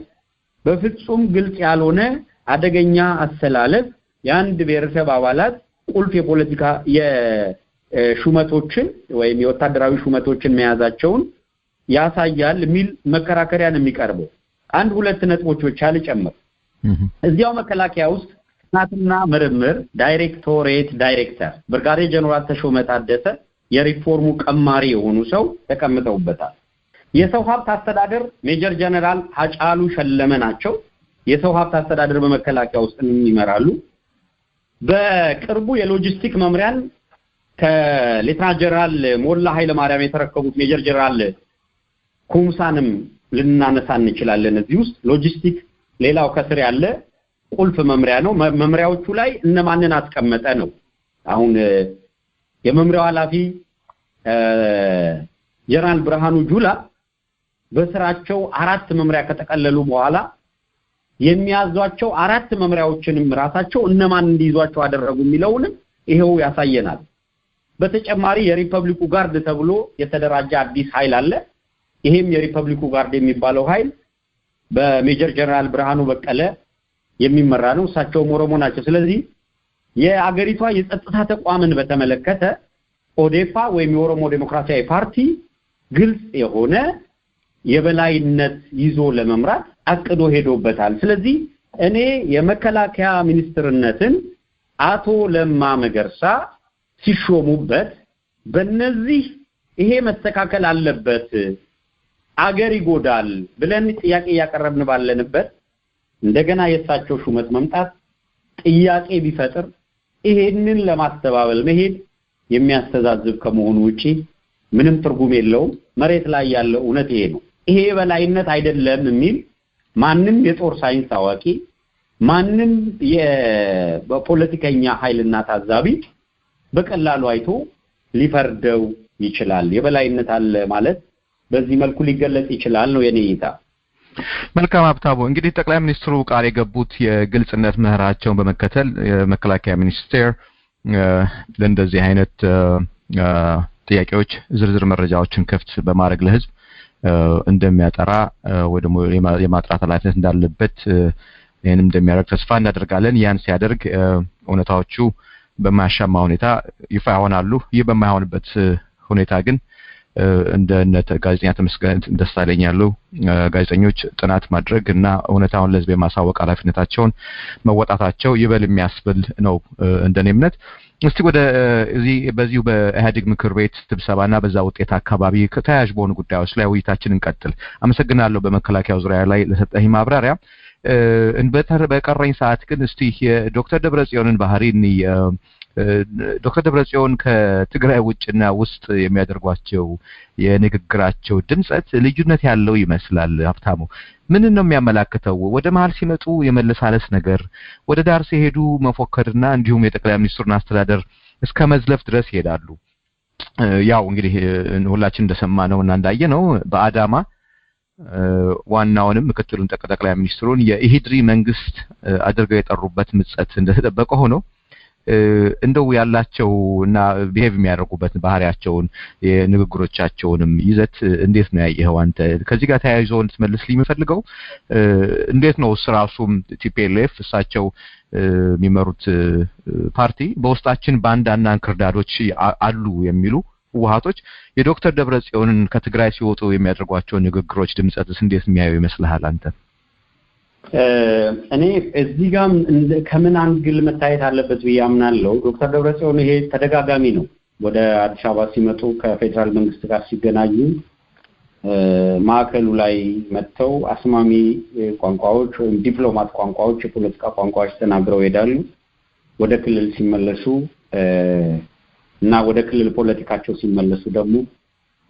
በፍጹም ግልጽ ያልሆነ አደገኛ አሰላለፍ የአንድ ብሔረሰብ አባላት ቁልፍ የፖለቲካ የሹመቶችን ወይም የወታደራዊ ሹመቶችን መያዛቸውን ያሳያል ሚል መከራከሪያን የሚቀርበው አንድ ሁለት ነጥቦች ብቻ ልጨምር እዚያው መከላከያ ውስጥ ጥናትና ምርምር ዳይሬክቶሬት ዳይሬክተር ብርጋዴር ጀነራል ተሾመ ታደሰ የሪፎርሙ ቀማሪ የሆኑ ሰው ተቀምጠውበታል የሰው ሀብት አስተዳደር ሜጀር ጀነራል ሀጫሉ ሸለመ ናቸው የሰው ሀብት አስተዳደር በመከላከያ ውስጥ ይመራሉ በቅርቡ የሎጂስቲክ መምሪያን ከሌተናንት ጀነራል ሞላ ኃይለ ማርያም የተረከቡት ሜጀር ጀነራል ኩምሳንም ልናነሳ እንችላለን እዚህ ውስጥ ሎጂስቲክ ሌላው ከስር ያለ ቁልፍ መምሪያ ነው መምሪያዎቹ ላይ እነማንን አስቀመጠ ነው አሁን የመምሪያው ኃላፊ ጀነራል ብርሃኑ ጁላ በስራቸው 4 መምሪያ ከተቀለሉ በኋላ የሚያዟቸው 4 መምሪያዎችንም ራሳቸው እነማን እንዲይዟቸው አደረጉ የሚለውንም ይሄው ያሳየናል በተጨማሪ የሪፐብሊኩ ጋርድ ተብሎ የተደራጀ አዲስ ኃይል አለ ይሄም የሪፐብሊኩ ጋርድ የሚባለው ኃይል በሜጀር ጀነራል ብርሃኑ በቀለ የሚመራ ነው እሳቸው ኦሮሞ ናቸው ስለዚህ የአገሪቷ የጸጥታ ተቋምን በተመለከተ ኦዴፓ ወይም የኦሮሞ ዴሞክራሲያዊ ፓርቲ ግልጽ የሆነ የበላይነት ይዞ ለመምራት አቅዶ ሄዶበታል። ስለዚህ እኔ የመከላከያ ሚኒስትርነትን አቶ ለማ መገርሳ ሲሾሙበት በእነዚህ ይሄ መስተካከል አለበት አገር ይጎዳል ብለን ጥያቄ ያቀረብን ባለንበት እንደገና የሳቸው ሹመት መምጣት ጥያቄ ቢፈጥር ይሄንን ለማስተባበል መሄድ የሚያስተዛዝብ ከመሆኑ ውጪ ምንም ትርጉም የለውም። መሬት ላይ ያለው እውነት ይሄ ነው። ይሄ በላይነት አይደለም የሚል ማንንም የጦር ሳይንስ አዋቂ ማንንም የፖለቲከኛ ኃይልና ታዛቢ በቀላሉ አይቶ ሊፈርደው ይችላል። የበላይነት አለ ማለት በዚህ መልኩ ሊገለጽ ይችላል ነው የኔ እይታ።
መልካም ሀብታሙ፣ እንግዲህ ጠቅላይ ሚኒስትሩ ቃል የገቡት የግልጽነት ምህራቸውን በመከተል የመከላከያ ሚኒስቴር ለእንደዚህ አይነት ጥያቄዎች ዝርዝር መረጃዎችን ክፍት በማድረግ ለህዝብ እንደሚያጠራ ወይ ደግሞ የማጥራት ኃላፊነት እንዳለበት ይሄንም እንደሚያደርግ ተስፋ እናደርጋለን። ያን ሲያደርግ እውነታዎቹ በማያሻማ ሁኔታ ይፋ ይሆናሉ። ይህ በማይሆንበት ሁኔታ ግን እንደ ጋዜጠኛ ተመስገን ደሳለኝ ያሉ ጋዜጠኞች ጥናት ማድረግ እና እውነታውን ለህዝብ የማሳወቅ ኃላፊነታቸውን መወጣታቸው ይበል የሚያስብል ነው እንደኔ እምነት። እስቲ ወደ በዚሁ በኢህአዴግ ምክር ቤት ስብሰባና በዛ ውጤት አካባቢ ተያያዥ በሆኑ ጉዳዮች ላይ ውይይታችንን እንቀጥል። አመሰግናለሁ በመከላከያው ዙሪያ ላይ ለሰጠኝ ማብራሪያ። በቀረኝ ሰዓት ግን እስቲ የዶክተር ደብረጽዮንን ባህሪን ዶክተር ደብረጽዮን ከትግራይ ውጭና ውስጥ የሚያደርጓቸው የንግግራቸው ድምጸት ልዩነት ያለው ይመስላል። ሀብታሙ ምን ነው የሚያመላክተው? ወደ መሀል ሲመጡ የመለሳለስ ነገር፣ ወደ ዳር ሲሄዱ መፎከርና እንዲሁም የጠቅላይ ሚኒስትሩን አስተዳደር እስከ መዝለፍ ድረስ ይሄዳሉ። ያው እንግዲህ ሁላችን እንደሰማነው እና እንዳየነው በአዳማ ዋናውንም ምክትሉን ጠቅላይ ሚኒስትሩን የኢሂድሪ መንግስት አድርገው የጠሩበት ምጸት እንደተጠበቀ ሆኖ እንደው ያላቸው እና ቢሄቭ የሚያደርጉበት ባህሪያቸውን የንግግሮቻቸውንም ይዘት እንዴት ነው ያየኸው አንተ? ከዚህ ጋር ተያይዞ እንድትመልስልኝ የምፈልገው እንዴት ነው ራሱም ቲፒኤልኤፍ እሳቸው የሚመሩት ፓርቲ በውስጣችን ባንዳና እንክርዳዶች አሉ የሚሉ ህወሓቶች የዶክተር ደብረጽዮንን ከትግራይ ሲወጡ የሚያደርጓቸው ንግግሮች ድምጸትስ እንዴት የሚያዩ ይመስልሃል አንተ?
እኔ እዚህ ጋር ከምን አንግል መታየት አለበት ብዬ አምናለሁ። ዶክተር ደብረጽዮን ይሄ ተደጋጋሚ ነው። ወደ አዲስ አበባ ሲመጡ ከፌደራል መንግስት ጋር ሲገናኙ ማዕከሉ ላይ መጥተው አስማሚ ቋንቋዎች ወይም ዲፕሎማት ቋንቋዎች፣ የፖለቲካ ቋንቋዎች ተናግረው ይሄዳሉ። ወደ ክልል ሲመለሱ እና ወደ ክልል ፖለቲካቸው ሲመለሱ ደግሞ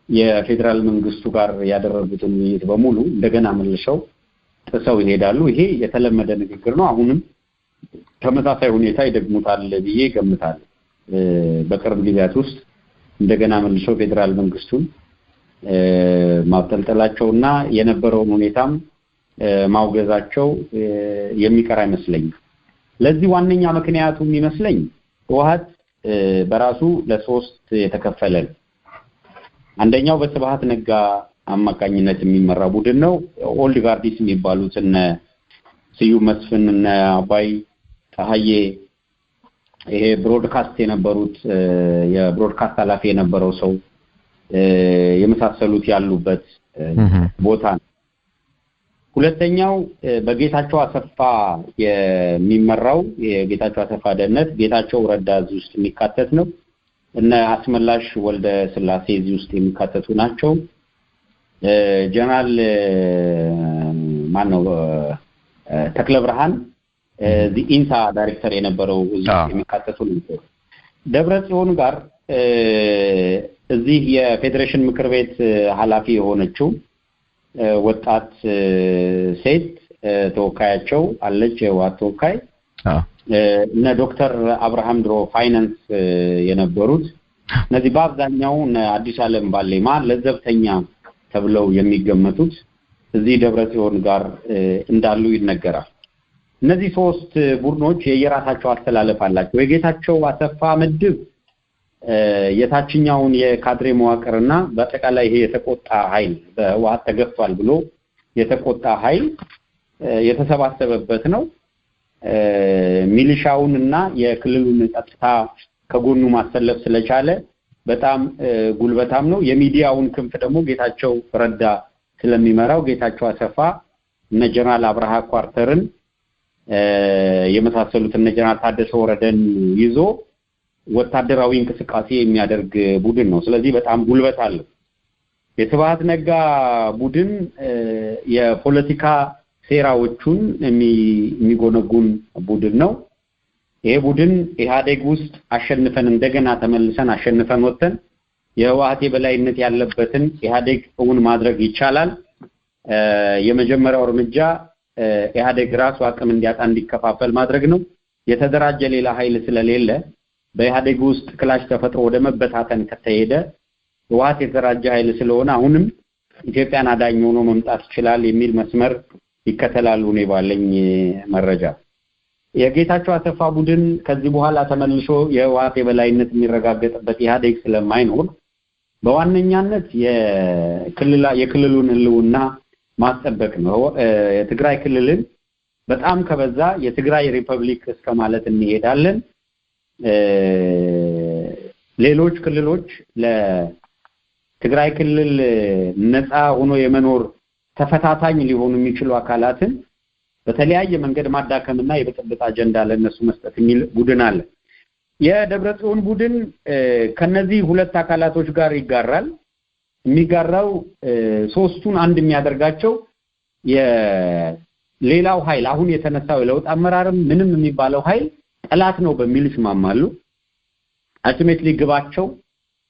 የፌደራል መንግስቱ ጋር ያደረጉትን ውይይት በሙሉ እንደገና መልሰው ጥሰው ይሄዳሉ። ይሄ የተለመደ ንግግር ነው። አሁንም ተመሳሳይ ሁኔታ ይደግሙታል ብዬ ገምታለሁ። በቅርብ ጊዜያት ውስጥ እንደገና መልሰው ፌደራል መንግስቱን ማብጠልጠላቸውና የነበረውን ሁኔታም ማውገዛቸው የሚቀር አይመስለኝም። ለዚህ ዋነኛ ምክንያቱ የሚመስለኝ ህወሓት በራሱ ለሶስት የተከፈለ ነው። አንደኛው በስብሃት ነጋ አማካኝነት የሚመራ ቡድን ነው። ኦልድ ጋርዲስ የሚባሉት እነ ስዩም መስፍን እና አባይ ፀሐዬ ይሄ ብሮድካስት የነበሩት የብሮድካስት ኃላፊ የነበረው ሰው የመሳሰሉት ያሉበት ቦታ ነው። ሁለተኛው በጌታቸው አሰፋ የሚመራው የጌታቸው አሰፋ ደህንነት ጌታቸው ረዳ ውስጥ የሚካተት ነው። እነ አስመላሽ ወልደ ስላሴ እዚህ ውስጥ የሚካተቱ ናቸው። ጀነራል ማነው ተክለ ብርሃን ኢንሳ ዳይሬክተር የነበረው እዚህ የሚካተቱ ናቸው። ደብረጽዮን ጋር እዚህ የፌዴሬሽን ምክር ቤት ኃላፊ የሆነችው ወጣት ሴት ተወካያቸው አለች። የህወሓት ተወካይ እነ ዶክተር አብርሃም ድሮ ፋይናንስ የነበሩት እነዚህ በአብዛኛው አዲስ ዓለም ባሌማ ለዘብተኛ ተብለው የሚገመቱት እዚህ ደብረጽዮን ጋር እንዳሉ ይነገራል። እነዚህ ሶስት ቡድኖች የየራሳቸው አስተላለፍ አላቸው። የጌታቸው አሰፋ ምድብ የታችኛውን የካድሬ መዋቅርና በአጠቃላይ ይሄ የተቆጣ ኃይል በህወሓት ተገፍቷል ብሎ የተቆጣ ኃይል የተሰባሰበበት ነው። ሚሊሻውንና የክልሉን ጸጥታ ከጎኑ ማሰለፍ ስለቻለ በጣም ጉልበታም ነው። የሚዲያውን ክንፍ ደግሞ ጌታቸው ረዳ ስለሚመራው ጌታቸው አሰፋ እነ ጀነራል አብርሃ ኳርተርን የመሳሰሉት እነ ጀነራል ታደሰ ወረደን ይዞ ወታደራዊ እንቅስቃሴ የሚያደርግ ቡድን ነው። ስለዚህ በጣም ጉልበት አለው። የስብሐት ነጋ ቡድን የፖለቲካ ሴራዎቹን የሚጎነጉን ቡድን ነው። ይሄ ቡድን ኢህአዴግ ውስጥ አሸንፈን እንደገና ተመልሰን አሸንፈን ወጥተን የህወሓት የበላይነት ያለበትን ኢህአዴግ እውን ማድረግ ይቻላል። የመጀመሪያው እርምጃ ኢህአዴግ ራሱ አቅም እንዲያጣ እንዲከፋፈል ማድረግ ነው። የተደራጀ ሌላ ኃይል ስለሌለ በኢህአዴግ ውስጥ ክላሽ ተፈጥሮ ወደ መበታተን ከተሄደ ህወሓት የተደራጀ ኃይል ስለሆነ አሁንም ኢትዮጵያን አዳኝ ሆኖ መምጣት ይችላል የሚል መስመር ይከተላሉ ነው ባለኝ መረጃ። የጌታቸው አሰፋ ቡድን ከዚህ በኋላ ተመልሶ የህወሓት የበላይነት የሚረጋገጥበት ኢህአዴግ ስለማይኖር በዋነኛነት የክልሉን ህልውና ማስጠበቅ ነው። የትግራይ ክልልን በጣም ከበዛ የትግራይ ሪፐብሊክ እስከማለት እንሄዳለን። ሌሎች ክልሎች ለትግራይ ክልል ነፃ ሆኖ የመኖር ተፈታታኝ ሊሆኑ የሚችሉ አካላትን በተለያየ መንገድ ማዳከምና የብጥብጥ አጀንዳ ለነሱ መስጠት የሚል ቡድን አለ። የደብረጽዮን ቡድን ከነዚህ ሁለት አካላቶች ጋር ይጋራል። የሚጋራው ሶስቱን አንድ የሚያደርጋቸው የሌላው ኃይል አሁን የተነሳው የለውጥ አመራርም ምንም የሚባለው ኃይል ጠላት ነው በሚል ይስማማሉ። አልቲሜትሊ ግባቸው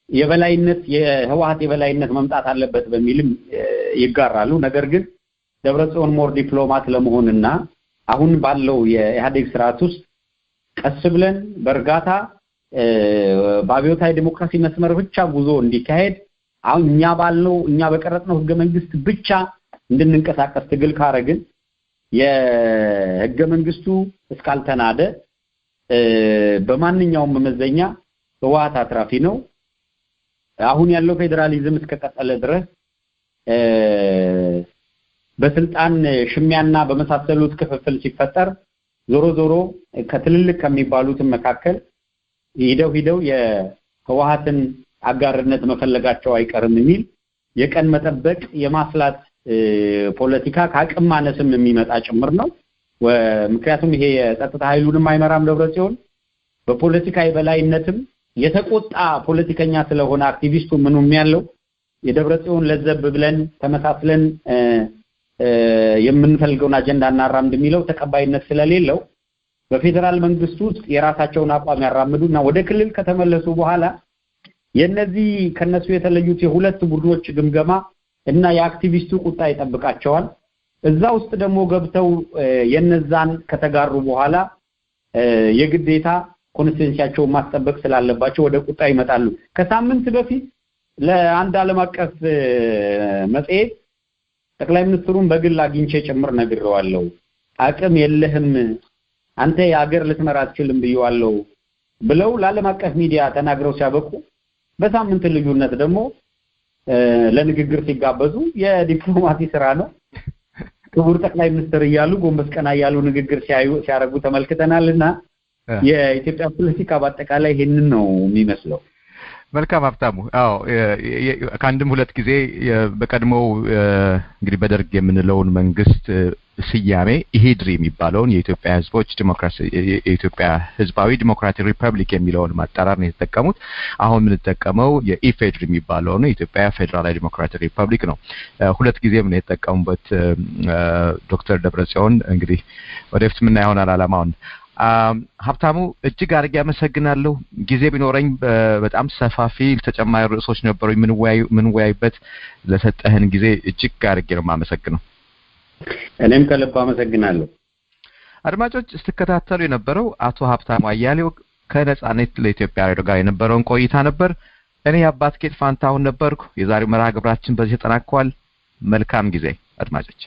የበላይነት የህወሓት የበላይነት መምጣት አለበት በሚልም ይጋራሉ። ነገር ግን ደብረጽዮን ሞር ዲፕሎማት ለመሆንና አሁን ባለው የኢህአዴግ ስርዓት ውስጥ ቀስ ብለን በርጋታ በአብዮታዊ ዲሞክራሲ መስመር ብቻ ጉዞ እንዲካሄድ አሁን እኛ በቀረጽነው ህገ መንግስት ብቻ እንድንንቀሳቀስ ትግል ካረግን የህገ መንግስቱ እስካልተናደ በማንኛውም መመዘኛ ህወሓት አትራፊ ነው። አሁን ያለው ፌደራሊዝም እስከቀጠለ ድረስ በስልጣን ሽሚያና በመሳሰሉት ክፍፍል ሲፈጠር ዞሮ ከትልልቅ ከሚባሉት መካከል ሂደው የህወሓትን አጋርነት መፈለጋቸው አይቀርም የሚል የቀን መጠበቅ የማስላት ፖለቲካ ከአቅም ማነስም የሚመጣ ጭምር ነው። ምክንያቱም ይሄ የጸጥታ ኃይሉንም አይመራም ደብረጽዮን በፖለቲካ የበላይነትም የተቆጣ ፖለቲከኛ ስለሆነ አክቲቪስቱ ምኑም ያለው የደብረጽዮን ለዘብ ብለን ተመሳስለን የምንፈልገውን አጀንዳ እናራምድ የሚለው ተቀባይነት ስለሌለው በፌደራል መንግስቱ ውስጥ የራሳቸውን አቋም ያራምዱና ወደ ክልል ከተመለሱ በኋላ የነዚህ ከነሱ የተለዩት የሁለት ቡድኖች ግምገማ እና የአክቲቪስቱ ቁጣ ይጠብቃቸዋል። እዛ ውስጥ ደግሞ ገብተው የነዛን ከተጋሩ በኋላ የግዴታ ኮንስቲቱሽናቸውን ማስጠበቅ ስላለባቸው ወደ ቁጣ ይመጣሉ። ከሳምንት በፊት ለአንድ ዓለም አቀፍ መጽሔት ጠቅላይ ሚኒስትሩን በግል አግኝቼ ጭምር ነግሬዋለሁ። አቅም የለህም አንተ የሀገር ልትመራ አትችልም ብየዋለሁ ብለው ለዓለም አቀፍ ሚዲያ ተናግረው ሲያበቁ በሳምንት ልዩነት ደግሞ ለንግግር ሲጋበዙ የዲፕሎማሲ ስራ ነው ክቡር ጠቅላይ ሚኒስትር እያሉ ጎንበስ ቀና እያሉ ንግግር ሲያረጉ ተመልክተናልና የኢትዮጵያ ፖለቲካ በአጠቃላይ ይሄንን ነው የሚመስለው።
መልካም ሀብታሙ። አዎ ከአንድም ሁለት ጊዜ በቀድሞው እንግዲህ በደርግ የምንለውን መንግስት ስያሜ ኢሂድሪ የሚባለውን የኢትዮጵያ ህዝቦች ዲሞክራሲ የኢትዮጵያ ህዝባዊ ዲሞክራቲክ ሪፐብሊክ የሚለውን ማጣራር ነው የተጠቀሙት። አሁን የምንጠቀመው የኢፌድሪ የሚባለው ነው የኢትዮጵያ ፌደራላዊ ዲሞክራቲክ ሪፐብሊክ ነው። ሁለት ጊዜም ነው የተጠቀሙበት ዶክተር ደብረጽዮን። እንግዲህ ወደፊት ምን ይሆናል አላማውን። ሀብታሙ እጅግ አድርጌ አመሰግናለሁ። ጊዜ ቢኖረኝ በጣም ሰፋፊ ተጨማሪ ርዕሶች ነበሩ ምንወያይበት። ለሰጠህን ጊዜ እጅግ አድርጌ ነው የማመሰግነው።
እኔም ከልብ አመሰግናለሁ።
አድማጮች ስትከታተሉ የነበረው አቶ ሀብታሙ አያሌው ከነጻነት ለኢትዮጵያ ሬዲዮ ጋር የነበረውን ቆይታ ነበር። እኔ አባትኬት ፋንታሁን ነበርኩ። የዛሬው መርሃ ግብራችን በዚህ ተጠናቋል። መልካም ጊዜ አድማጮች።